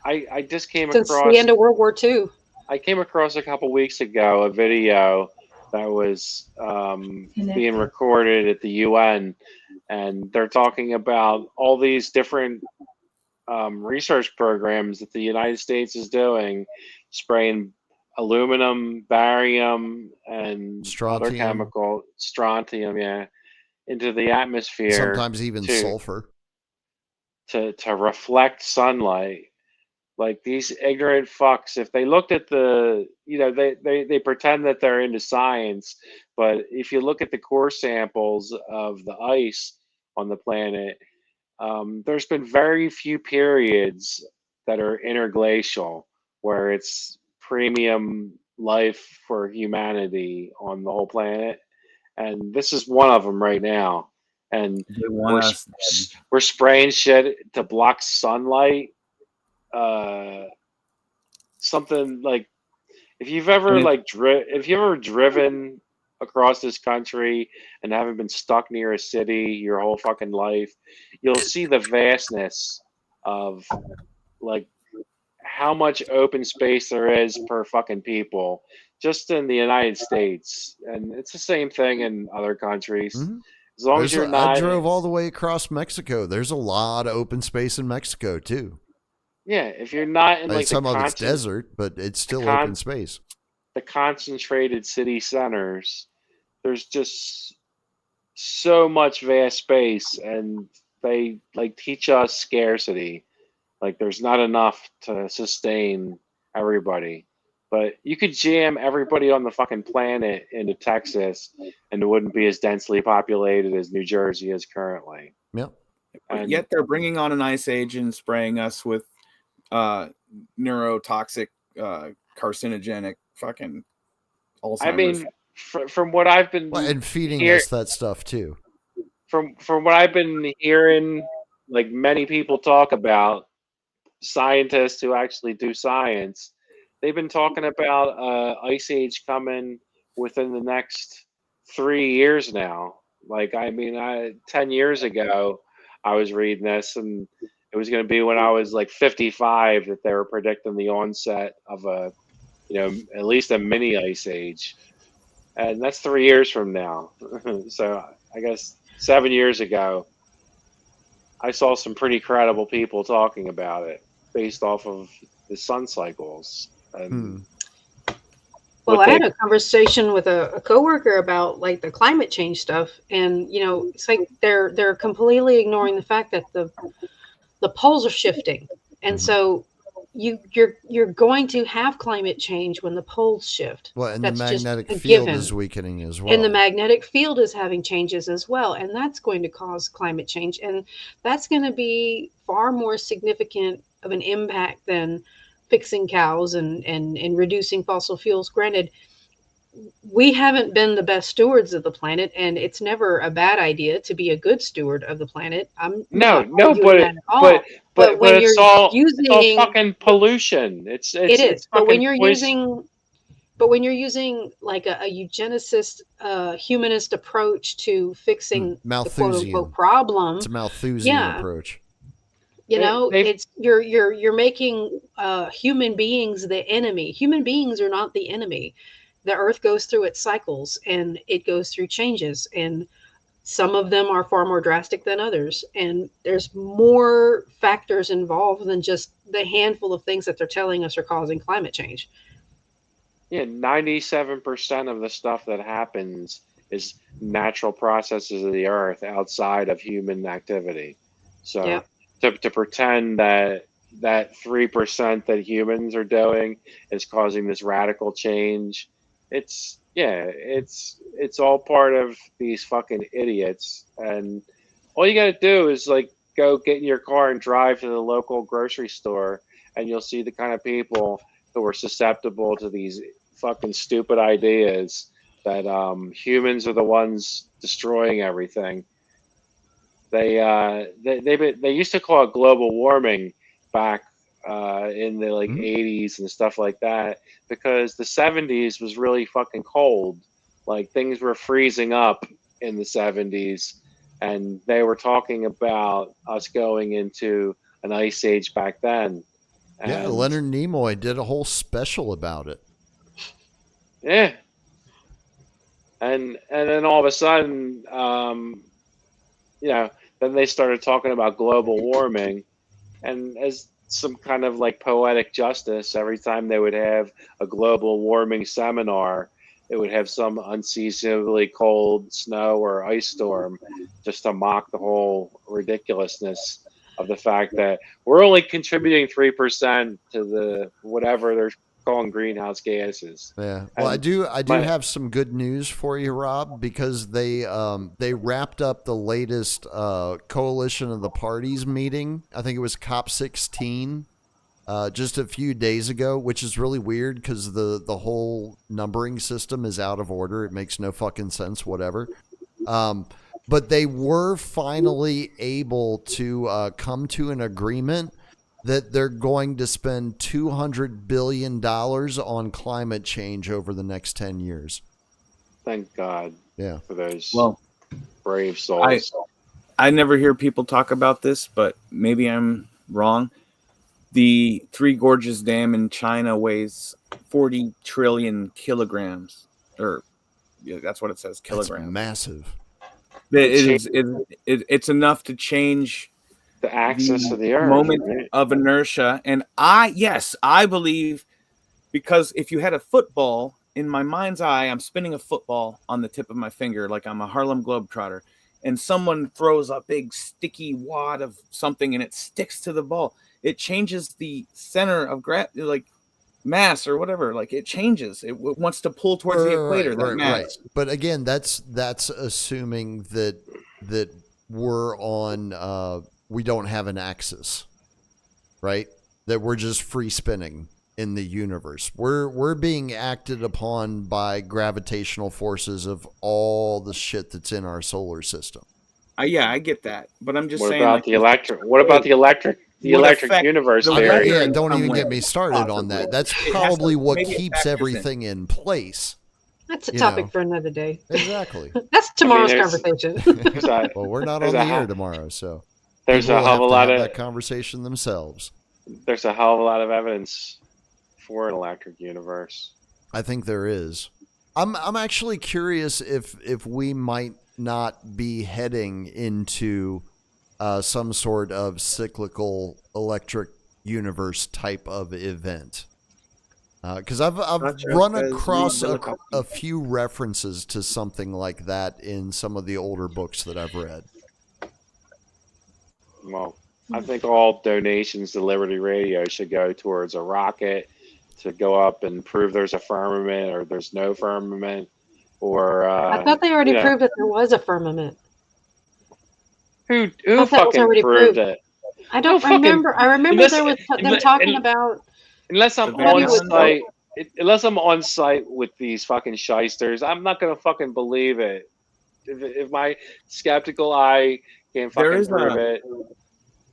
I just came Since the across end of World War II. I came across a couple weeks ago a video that was being recorded at the UN, and they're talking about all these different research programs that the United States is doing, spraying aluminum, barium, and other Strontium, chemical strontium, yeah, into the atmosphere sometimes even to sulfur. to reflect sunlight. Like these ignorant fucks, if they looked at they pretend that they're into science, but if you look at the core samples of the ice on the planet, there's been very few periods that are interglacial where it's premium life for humanity on the whole planet, and this is one of them right now. And They want we're us dead. we're spraying shit to block sunlight. Uh, Something like And it, if you've ever driven across this country and haven't been stuck near a city your whole fucking life, you'll see the vastness of like how much open space there is per fucking people just in the United States, and it's the same thing in other countries. Hmm. As long as you're I not, drove all the way across Mexico. There's a lot of open space in Mexico too. yeah, if you're not in like Some of it's desert, but it's the still con open space. the concentrated city centers, there's just so much vast space, and they like teach us scarcity. Like there's not enough to sustain everybody. But you could jam everybody on the fucking planet into Texas and it wouldn't be as densely populated as New Jersey is currently. Yep. but And yet they're bringing on an ice age and spraying us with uh, neurotoxic, carcinogenic, fucking I Alzheimer's. mean, from what I've Well, been and feeding here us that stuff too. from what I've been hearing, like many people talk about, scientists who actually do science, they've been talking about ice age coming within the next 3 years now. Like, I mean, 10 years ago, I was reading this, and it was going to be when I was like 55 that they were predicting the onset of at least a mini ice age. And that's 3 years from now. So I guess 7 years ago. I saw some pretty credible people talking about it based off of the sun cycles. And Well, I had a conversation with a coworker about like the climate change stuff, and it's like they're completely ignoring the fact that the poles are shifting, and so you're going to have climate change when the poles shift. Well, and That's the magnetic just a field given. is weakening as well. And the magnetic field is having changes as well, and that's going to cause climate change, and that's going to be far more significant of an impact than fixing cows and reducing fossil fuels. Granted, we haven't been the best stewards of the planet, and it's never a bad idea to be a good steward of the planet. I'm not arguing that at all. But when it's you're all using fucking pollution. It's it is, but when you're poison. using like a eugenicist, humanist approach to fixing the quote unquote problem, it's a Malthusian approach. It's you're making human beings the enemy. Human beings are not the enemy. The earth goes through its cycles and it goes through changes, and some of them are far more drastic than others. And there's more factors involved than just the handful of things that they're telling us are causing climate change. Yeah, 97% of the stuff that happens is natural processes of the earth outside of human activity. So to pretend that 3% that humans are doing is causing this radical change, it's all part of these fucking idiots. And all you got to do is like go get in your car and drive to the local grocery store, and you'll see the kind of people who are susceptible to these fucking stupid ideas that humans are the ones destroying everything. They used to call it global warming back in the 80s and stuff like that, because the 70s was really fucking cold. Like things were freezing up in the 70s, and they were talking about us going into an ice age back then. Yeah, Leonard Nimoy did a whole special about it. Yeah. And then all of a sudden, then they started talking about global warming, and as some kind of like poetic justice, every time they would have a global warming seminar, it would have some unseasonably cold snow or ice storm, just to mock the whole ridiculousness of the fact that we're only contributing 3% to the whatever they're calling greenhouse gases. Yeah. Well, I do have some good news for you, Rob, because they wrapped up the latest coalition of the parties meeting. I think it was COP16 just a few days ago, which is really weird because the whole numbering system is out of order. It makes no fucking sense, whatever. But they were finally able to come to an agreement that they're going to spend $200 billion on climate change over the next 10 years. Thank God. Yeah. For those brave souls. I never hear people talk about this, but maybe I'm wrong. The Three Gorges Dam in China weighs 40 trillion kilograms. That's what it says, kilograms. That's massive. It's enough to change the axis of the earth, moment of inertia. And I believe, because if you had a football in my mind's eye, I'm spinning a football on the tip of my finger like I'm a Harlem Globetrotter, and someone throws a big sticky wad of something and it sticks to the ball. It changes the center of like mass or whatever. Like it changes. It wants to pull towards the equator. Right. But again, that's assuming that we're on. We don't have an axis, right? That we're just free spinning in the universe. We're being acted upon by gravitational forces of all the shit that's in our solar system. I get that, but I'm just saying. What about the electric universe theory? Yeah, don't even get me started on that. That's probably what keeps everything in place. That's a topic for another day. Exactly. That's tomorrow's conversation. Well, we're not on the air tomorrow, so there's a hell of a lot of that conversation themselves. There's a hell of a lot of evidence for an electric universe. I think there is. I'm actually curious if we might not be heading into some sort of cyclical electric universe type of event. Because I've run across a few references to something like that in some of the older books that I've read. Well, I think all donations to Liberty Radio should go towards a rocket to go up and prove there's a firmament or there's no firmament. Or I thought they already proved that there was a firmament. Who fucking proved it? I don't remember. I remember there was them talking about. Unless I'm on site with these fucking shysters, I'm not gonna fucking believe it. If my skeptical eye can't fucking prove it,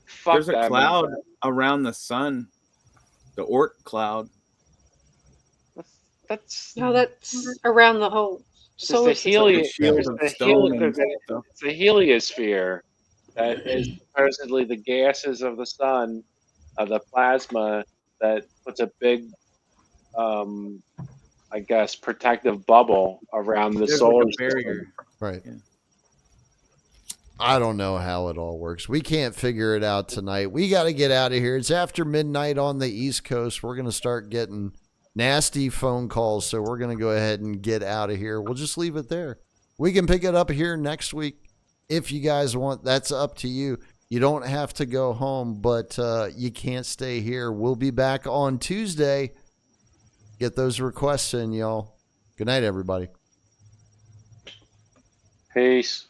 fuck there's a cloud around the sun, the Oort cloud. That's around the whole solar system. It's the heliosphere that is supposedly the gases of the sun, the plasma that puts a big, I guess, protective bubble around the solar system. Right. Yeah. I don't know how it all works. We can't figure it out tonight. We got to get out of here. It's after midnight on the East Coast. We're going to start getting nasty phone calls, so we're going to go ahead and get out of here. We'll just leave it there. We can pick it up here next week if you guys want. That's up to you. You don't have to go home, but you can't stay here. We'll be back on Tuesday. Get those requests in, y'all. Good night, everybody. Peace.